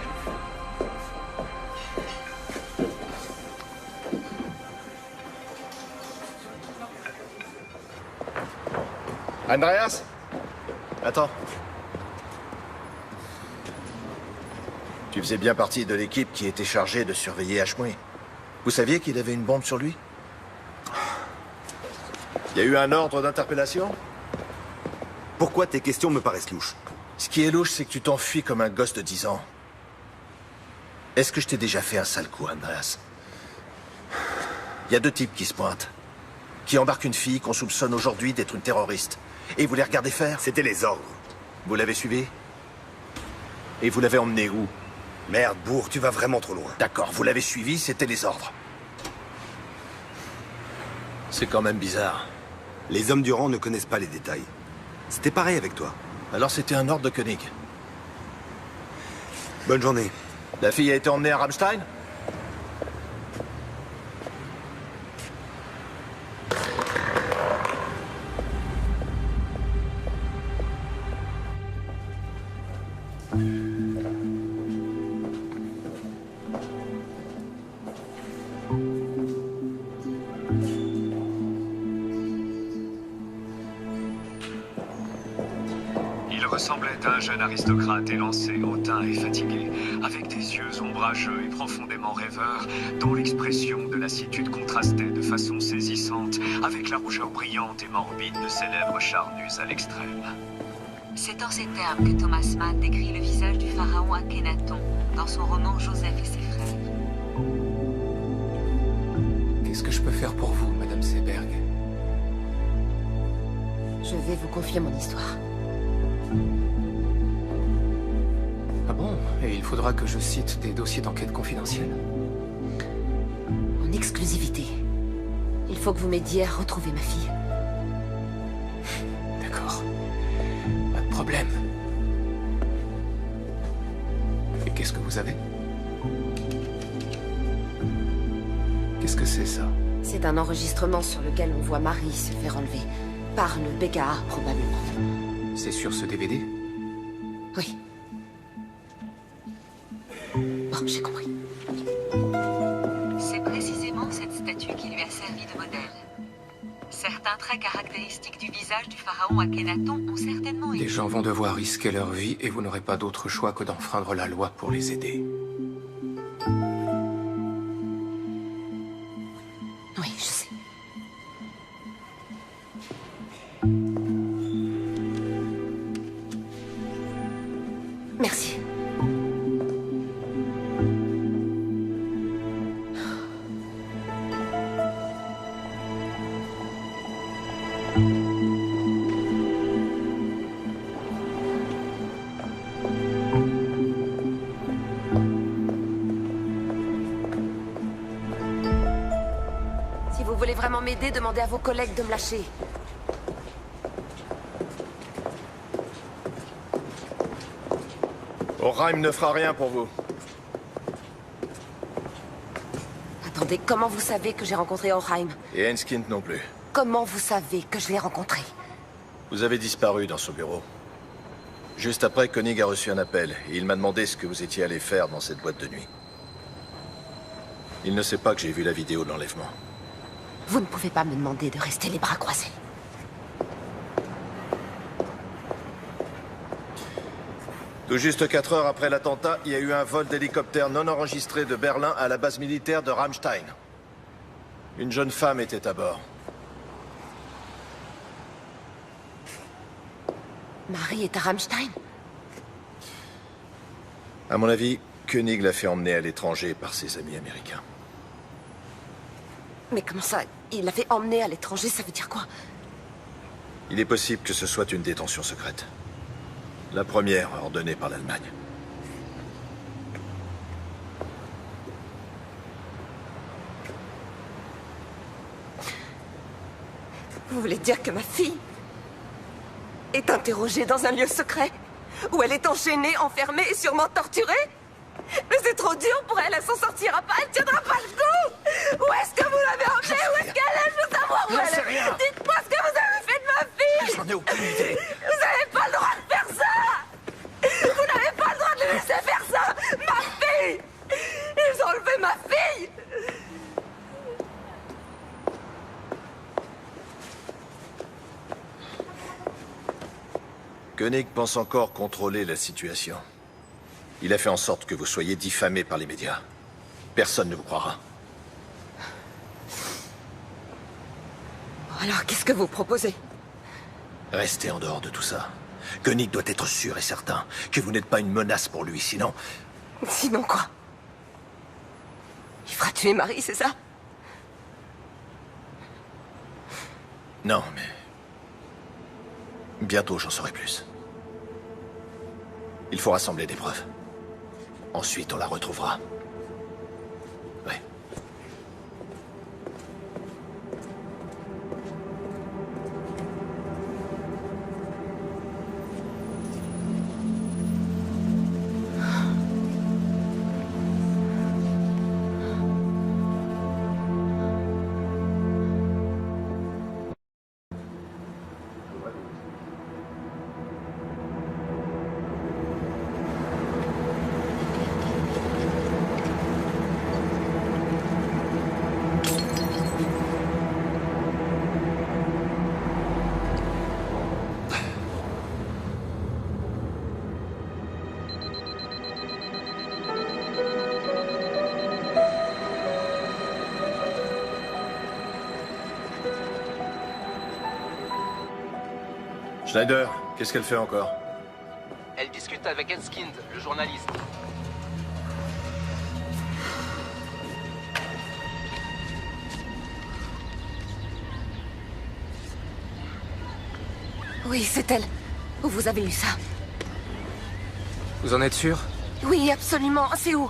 Andreas? Attends. Tu faisais bien partie de l'équipe qui était chargée de surveiller Ashmui. Vous saviez qu'il avait une bombe sur lui? Il y a eu un ordre d'interpellation? Pourquoi tes questions me paraissent louches? Ce qui est louche, c'est que tu t'enfuis comme un gosse de 10 ans. Est-ce que je t'ai déjà fait un sale coup, Andreas? Il y a 2 types qui se pointent. Qui embarquent une fille qu'on soupçonne aujourd'hui d'être une terroriste. Et vous les regardez faire? C'était les ordres. Vous l'avez suivi? Et vous l'avez emmené où? Merde, bourre, tu vas vraiment trop loin. D'accord, vous l'avez suivi, c'était les ordres. C'est quand même bizarre. Les hommes du rang ne connaissent pas les détails. C'était pareil avec toi. Alors c'était un ordre de Koenig. Bonne journée. La fille a été emmenée à Rammstein? ressemblait à un jeune aristocrate élancé, hautain et fatigué, avec des yeux ombrageux et profondément rêveurs, dont l'expression de lassitude contrastait de façon saisissante avec la rougeur brillante et morbide de ses lèvres charnues à l'extrême. C'est en ces termes que Thomas Mann décrit le visage du pharaon Akhenaton dans son roman Joseph et ses frères. Qu'est-ce que je peux faire pour vous, Madame Seberg? Je vais vous confier mon histoire. Ah bon? Et il faudra que je cite des dossiers d'enquête confidentiels? En exclusivité. Il faut que vous m'aidiez à retrouver ma fille. D'accord. Pas de problème. Et qu'est-ce que vous avez? Qu'est-ce que c'est, ça? C'est un enregistrement sur lequel on voit Marie se faire enlever. Par le BKA, probablement. C'est sur ce DVD? Oui. Bon, j'ai compris. C'est précisément cette statue qui lui a servi de modèle. Certains traits caractéristiques du visage du pharaon Akhenaton ont certainement été... Les gens vont devoir risquer leur vie et vous n'aurez pas d'autre choix que d'enfreindre la loi pour les aider. Oui, je sais. Merci. Si vous voulez vraiment m'aider, demandez à vos collègues de me lâcher. Orheim ne fera rien pour vous. Attendez, comment vous savez que j'ai rencontré Orheim? Et Enskind non plus. Comment vous savez que je l'ai rencontré? Vous avez disparu dans son bureau. Juste après, Koenig a reçu un appel et il m'a demandé ce que vous étiez allé faire dans cette boîte de nuit. Il ne sait pas que j'ai vu la vidéo de l'enlèvement. Vous ne pouvez pas me demander de rester les bras croisés. Tout juste 4 heures après l'attentat, il y a eu un vol d'hélicoptère non enregistré de Berlin à la base militaire de Ramstein. Une jeune femme était à bord. Marie est à Ramstein? À mon avis, Koenig l'a fait emmener à l'étranger par ses amis américains. Mais comment ça? Il l'a fait emmener à l'étranger, ça veut dire quoi? Il est possible que ce soit une détention secrète. La première ordonnée par l'Allemagne. Vous voulez dire que ma fille est interrogée dans un lieu secret? Où elle est enchaînée, enfermée et sûrement torturée? Mais c'est trop dur pour elle, elle s'en sortira pas, elle tiendra pas le coup! Où est-ce que vous l'avez emmenée? Où est-ce qu'elle est? Je veux savoir où elle est! Dites-moi ce que vous avez fait de ma fille! J'en ai aucune idée! Vous n'avez pas le droit de faire ça! Vous n'avez pas le droit de le laisser faire ça! Ma fille! Ils ont enlevé ma fille! Koenig pense encore contrôler la situation. Il a fait en sorte que vous soyez diffamé par les médias. Personne ne vous croira. Alors, qu'est-ce que vous proposez? Restez en dehors de tout ça. Koenig doit être sûr et certain que vous n'êtes pas une menace pour lui, sinon... Sinon quoi? Il fera tuer Marie, c'est ça? Non, mais... Bientôt, j'en saurai plus. Il faut rassembler des preuves. Ensuite, on la retrouvera. Ouais. Schneider, qu'est-ce qu'elle fait encore? Elle discute avec Enskind, le journaliste. Oui, c'est elle. Où vous avez eu ça? Vous en êtes sûr? Oui, absolument. C'est où?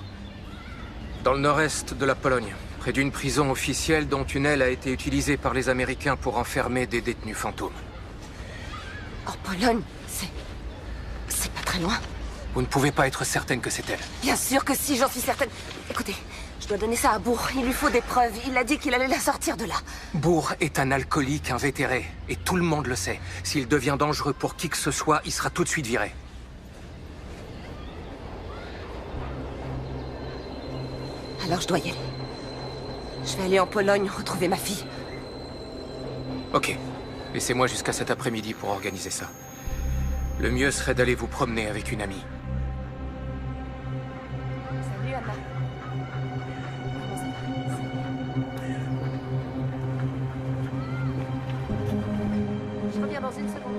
Dans le nord-est de la Pologne, près d'une prison officielle dont une aile a été utilisée par les Américains pour enfermer des détenus fantômes. En Pologne? C'est pas très loin. Vous ne pouvez pas être certaine que c'est elle. Bien sûr que si, j'en suis certaine. Écoutez, je dois donner ça à Bourg. Il lui faut des preuves. Il a dit qu'il allait la sortir de là. Bourg est un alcoolique invétéré, et tout le monde le sait. S'il devient dangereux pour qui que ce soit, il sera tout de suite viré. Alors je dois y aller. Je vais aller en Pologne retrouver ma fille. Ok. Laissez-moi jusqu'à cet après-midi pour organiser ça. Le mieux serait d'aller vous promener avec une amie. Salut, Anna. Je reviens dans une seconde.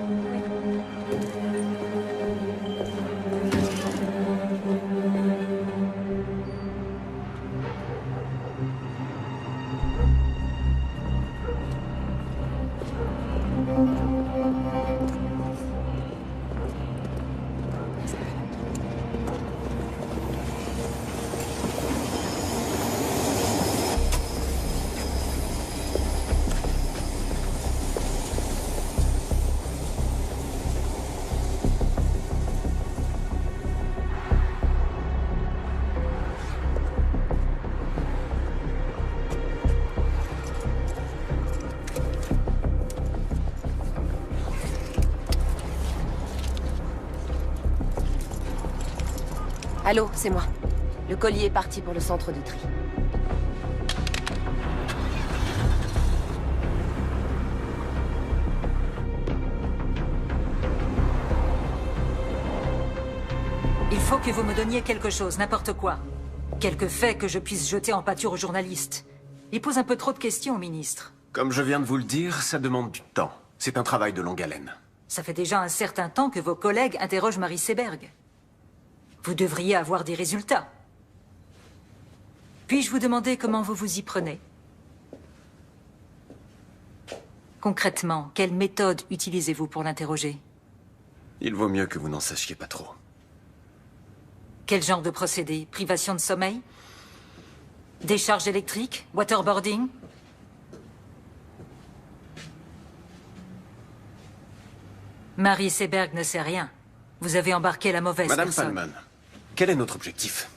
Allô, c'est moi. Le colis est parti pour le centre de tri. Il faut que vous me donniez quelque chose, n'importe quoi. Quelques faits que je puisse jeter en pâture aux journalistes. Il pose un peu trop de questions au ministre. Comme je viens de vous le dire, ça demande du temps. C'est un travail de longue haleine. Ça fait déjà un certain temps que vos collègues interrogent Marie Seberg. Vous devriez avoir des résultats. Puis-je vous demander comment vous vous y prenez? Concrètement, quelle méthode utilisez-vous pour l'interroger? Il vaut mieux que vous n'en sachiez pas trop. Quel genre de procédé? Privation de sommeil? Décharge électrique? Waterboarding? Marie Seberg ne sait rien. Vous avez embarqué la mauvaise Madame personne. Palman, quel est notre objectif?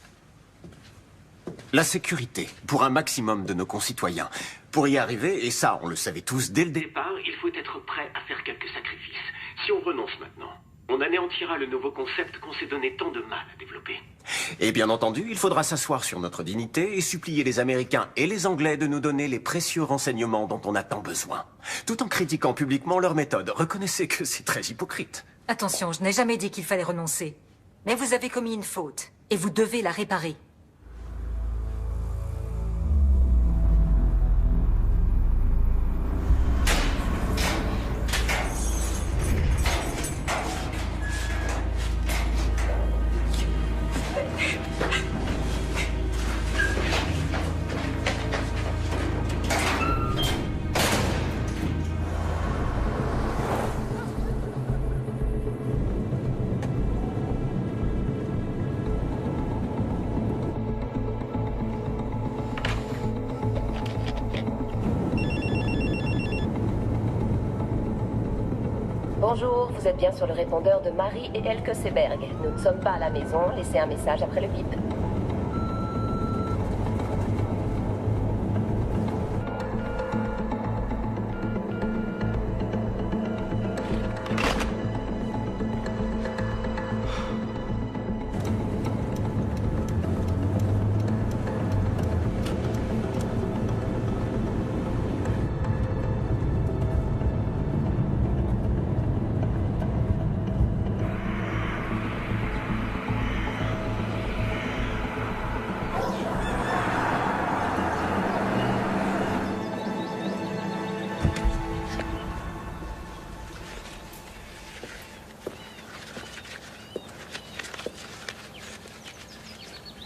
La sécurité, pour un maximum de nos concitoyens. Pour y arriver, et ça, on le savait tous dès le départ, Il faut être prêt à faire quelques sacrifices. Si on renonce maintenant, on anéantira le nouveau concept qu'on s'est donné tant de mal à développer. Et bien entendu, il faudra s'asseoir sur notre dignité et supplier les Américains et les Anglais de nous donner les précieux renseignements dont on a tant besoin. Tout en critiquant publiquement leur méthode. Reconnaissez que c'est très hypocrite. Attention, je n'ai jamais dit qu'il fallait renoncer. Mais vous avez commis une faute, et vous devez la réparer. Bonjour, vous êtes bien sur le répondeur de Marie et Elke Seberg. Nous ne sommes pas à la maison, laissez un message après le bip.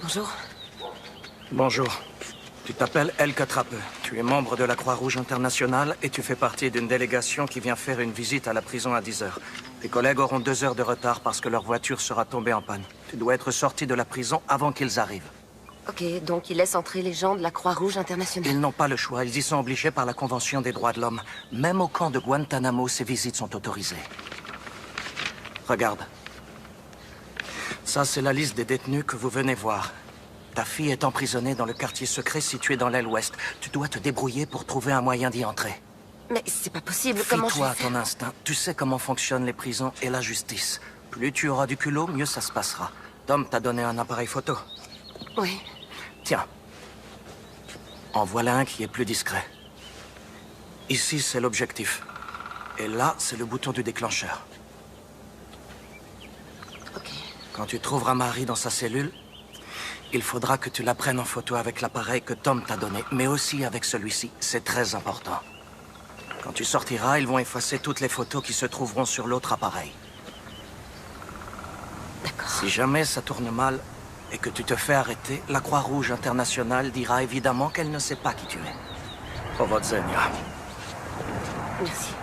Bonjour. Bonjour. Tu t'appelles Elke Trappe. Tu es membre de la Croix-Rouge internationale et tu fais partie d'une délégation qui vient faire une visite à la prison à 10 heures. Tes collègues auront 2 heures de retard parce que leur voiture sera tombée en panne. Tu dois être sorti de la prison avant qu'ils arrivent. Ok, donc ils laissent entrer les gens de la Croix-Rouge internationale. Ils n'ont pas le choix. Ils y sont obligés par la Convention des droits de l'homme. Même au camp de Guantanamo, ces visites sont autorisées. Regarde. Ça, c'est la liste des détenus que vous venez voir. Ta fille est emprisonnée dans le quartier secret situé dans l'aile ouest. Tu dois te débrouiller pour trouver un moyen d'y entrer. Mais c'est pas possible, comment je Fie-toi vais à faire? ton instinct. Tu sais comment fonctionnent les prisons et la justice. Plus tu auras du culot, mieux ça se passera. Tom t'a donné un appareil photo. Oui. Tiens. En voilà un qui est plus discret. Ici, c'est l'objectif. Et là, c'est le bouton du déclencheur. Ok. Quand tu trouveras Marie dans sa cellule, il faudra que tu la prennes en photo avec l'appareil que Tom t'a donné, mais aussi avec celui-ci. C'est très important. Quand tu sortiras, ils vont effacer toutes les photos qui se trouveront sur l'autre appareil. D'accord. Si jamais ça tourne mal et que tu te fais arrêter, la Croix-Rouge internationale dira évidemment qu'elle ne sait pas qui tu es. Powodzenia. Merci.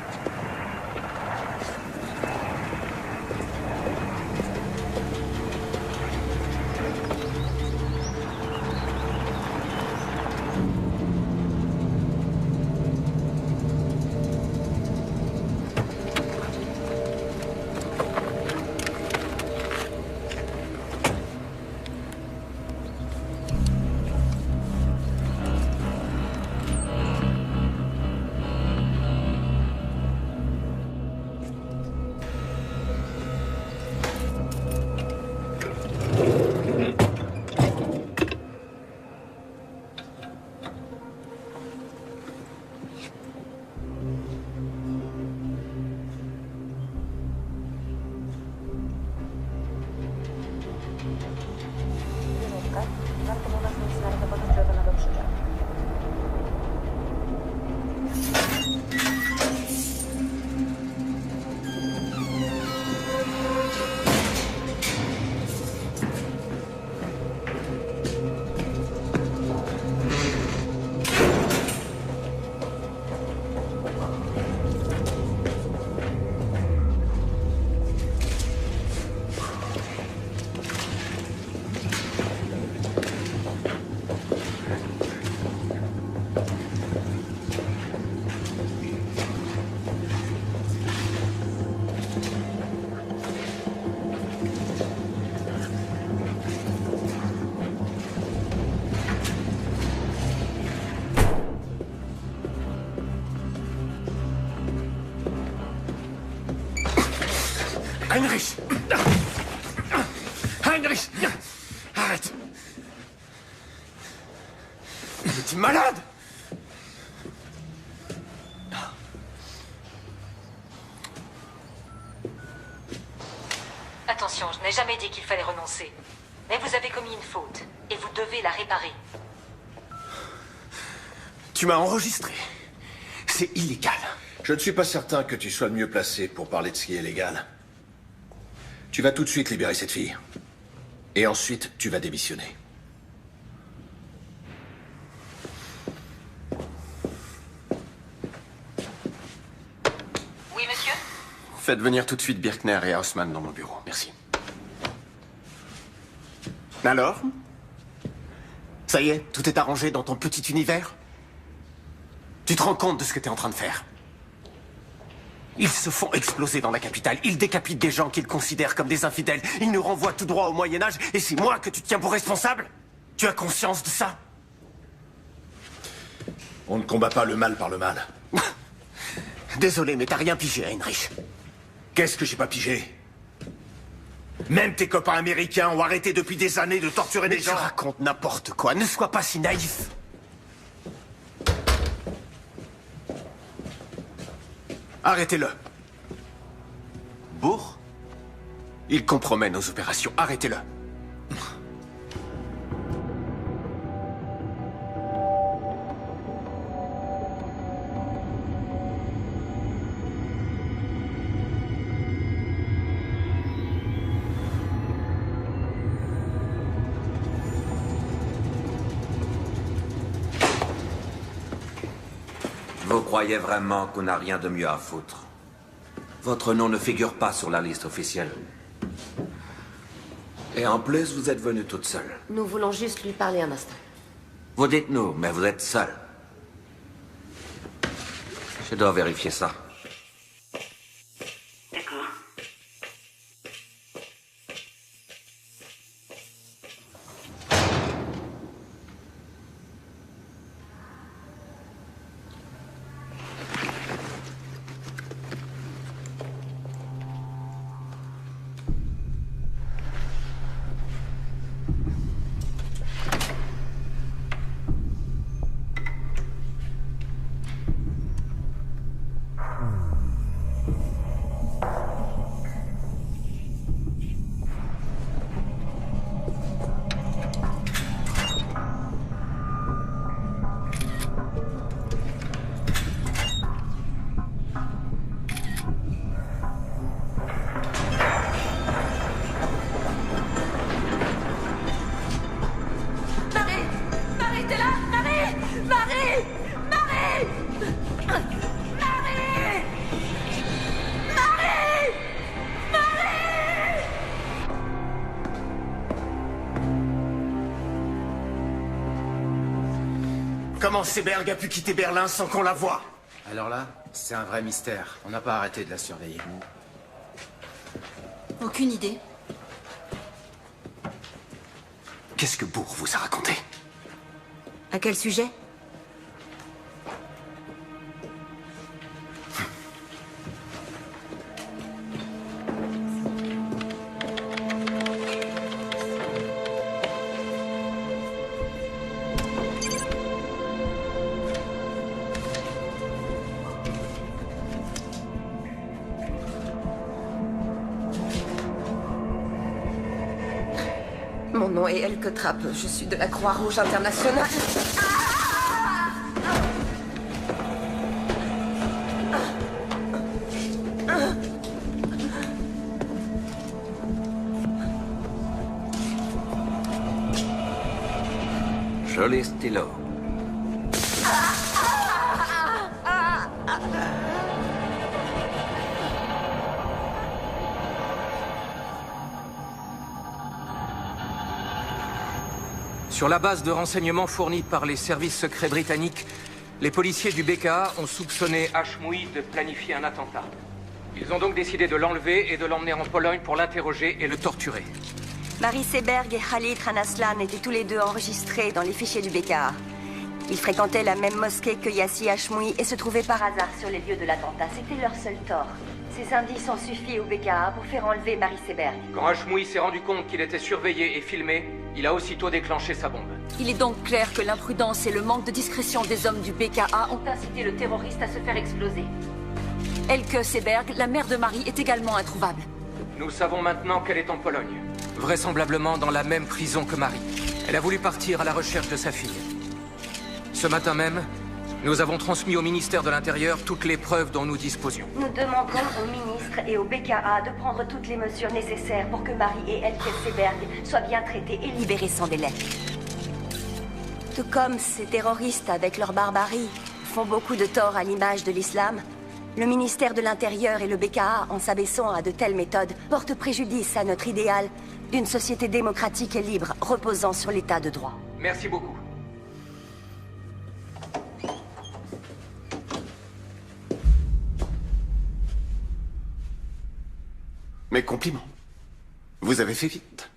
Heinrich! Heinrich! Arrête! Mais t'es malade! Attention, je n'ai jamais dit qu'il fallait renoncer. Mais vous avez commis une faute, et vous devez la réparer. Tu m'as enregistré. C'est illégal. Je ne suis pas certain que tu sois le mieux placé pour parler de ce qui est légal. Tu vas tout de suite libérer cette fille. Et ensuite, tu vas démissionner. Oui, monsieur? Faites venir tout de suite Birkner et Haussmann dans mon bureau. Merci. Alors? Ça y est, tout est arrangé dans ton petit univers? Tu te rends compte de ce que tu es en train de faire? Ils se font exploser dans la capitale. Ils décapitent des gens qu'ils considèrent comme des infidèles. Ils nous renvoient tout droit au Moyen-Âge. Et c'est moi que tu tiens pour responsable? Tu as conscience de ça? On ne combat pas le mal par le mal. Désolé, mais t'as rien pigé, Heinrich. Qu'est-ce que j'ai pas pigé? Même tes copains américains ont arrêté depuis des années de torturer des gens. Tu racontes n'importe quoi. Ne sois pas si naïf. Arrêtez-le. Bourg? Il compromet nos opérations. Arrêtez-le. Vous croyez vraiment qu'on n'a rien de mieux à foutre? Votre nom ne figure pas sur la liste officielle. Et en plus, vous êtes venue toute seule. Nous voulons juste lui parler un instant. Vous dites nous, mais vous êtes seule. Je dois vérifier ça. D'accord. Comment Seberg a pu quitter Berlin sans qu'on la voie? Alors là, c'est un vrai mystère. On n'a pas arrêté de la surveiller. Aucune idée. Qu'est-ce que Bourg vous a raconté? À quel sujet? Mon nom est Elke Trapp. Je suis de la Croix-Rouge internationale. Joli stylo. Sur la base de renseignements fournis par les services secrets britanniques, les policiers du BKA ont soupçonné Hashmoui de planifier un attentat. Ils ont donc décidé de l'enlever et de l'emmener en Pologne pour l'interroger et le torturer. Marie Seberg et Khalid Khanaslan étaient tous les deux enregistrés dans les fichiers du BKA. Ils fréquentaient la même mosquée que Yassi Hashmoui et se trouvaient par hasard sur les lieux de l'attentat. C'était leur seul tort. Ces indices ont suffi au BKA pour faire enlever Marie Seberg. Quand Hashmoui s'est rendu compte qu'il était surveillé et filmé, il a aussitôt déclenché sa bombe. Il est donc clair que l'imprudence et le manque de discrétion des hommes du BKA ont incité le terroriste à se faire exploser. Elke Seberg, la mère de Marie, est également introuvable. Nous savons maintenant qu'elle est en Pologne. Vraisemblablement dans la même prison que Marie. Elle a voulu partir à la recherche de sa fille. Ce matin même, nous avons transmis au ministère de l'Intérieur toutes les preuves dont nous disposions. Nous demandons au ministre et au BKA de prendre toutes les mesures nécessaires pour que Marie et Elke Seberg soient bien traitées et libérées sans délai. Tout comme ces terroristes, avec leur barbarie, font beaucoup de tort à l'image de l'islam, le ministère de l'Intérieur et le BKA, en s'abaissant à de telles méthodes, portent préjudice à notre idéal d'une société démocratique et libre, reposant sur l'état de droit. Merci beaucoup. Mes compliments. Vous avez fait vite.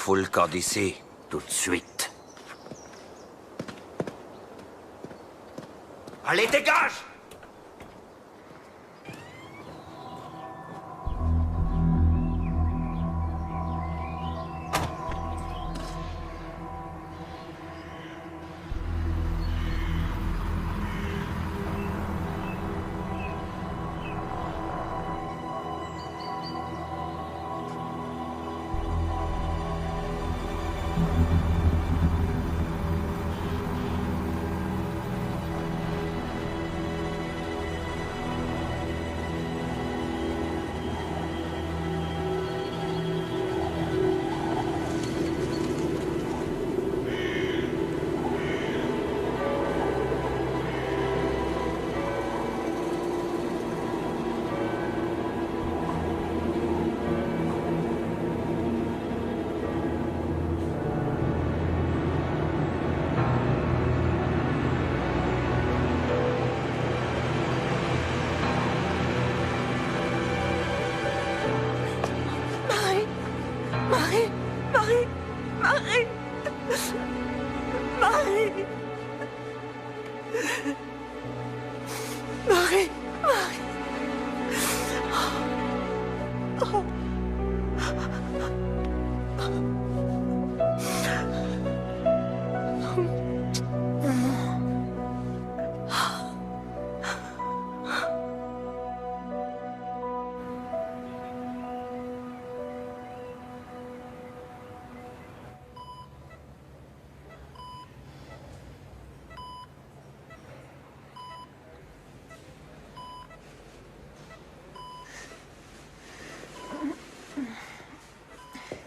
fous le camp d'ici, tout de suite. Allez, dégage!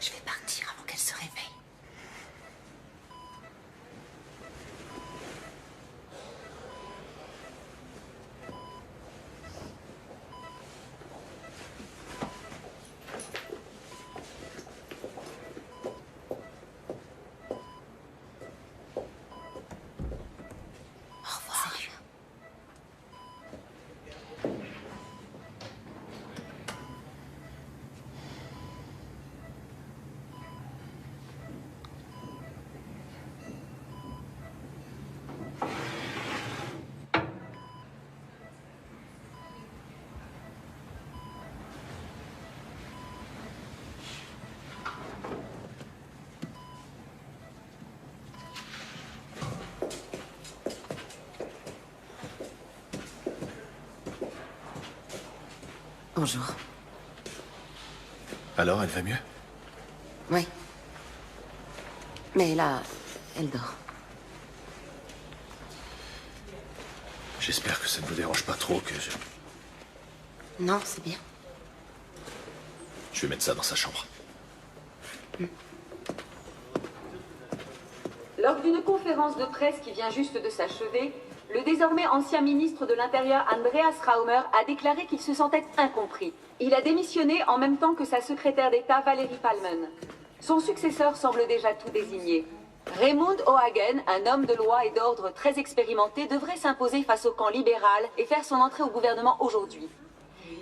Je vais partir avant qu'elle se réveille. Au revoir. Salut. Bonjour. Alors, elle va mieux? Oui. Mais là, elle dort. J'espère que ça ne vous dérange pas trop que je... Non, c'est bien. Je vais mettre ça dans sa chambre. Lors d'une conférence de presse qui vient juste de s'achever, le désormais ancien ministre de l'Intérieur Andreas Raumer a déclaré qu'il se sentait incompris. Il a démissionné en même temps que sa secrétaire d'État Valérie Palmen. Son successeur semble déjà tout désigné. Raymond O'Hagan, un homme de loi et d'ordre très expérimenté, devrait s'imposer face au camp libéral et faire son entrée au gouvernement aujourd'hui.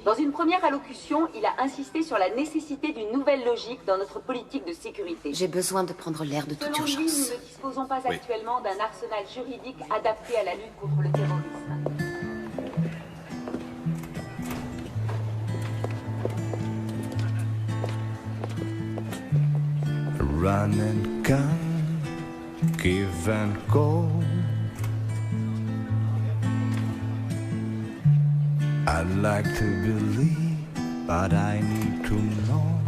Dans une première allocution, il a insisté sur la nécessité d'une nouvelle logique dans notre politique de sécurité. J'ai besoin de prendre l'air de toute Selon lui, urgence. nous ne disposons pas actuellement d'un arsenal juridique adapté à la lutte contre le terrorisme. Run and gun, give and go. I'd like to believe, but I need to know.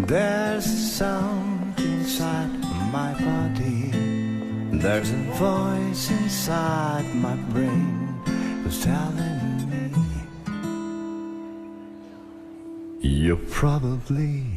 There's a sound inside my body. There's a voice inside my brain who's telling me you're probably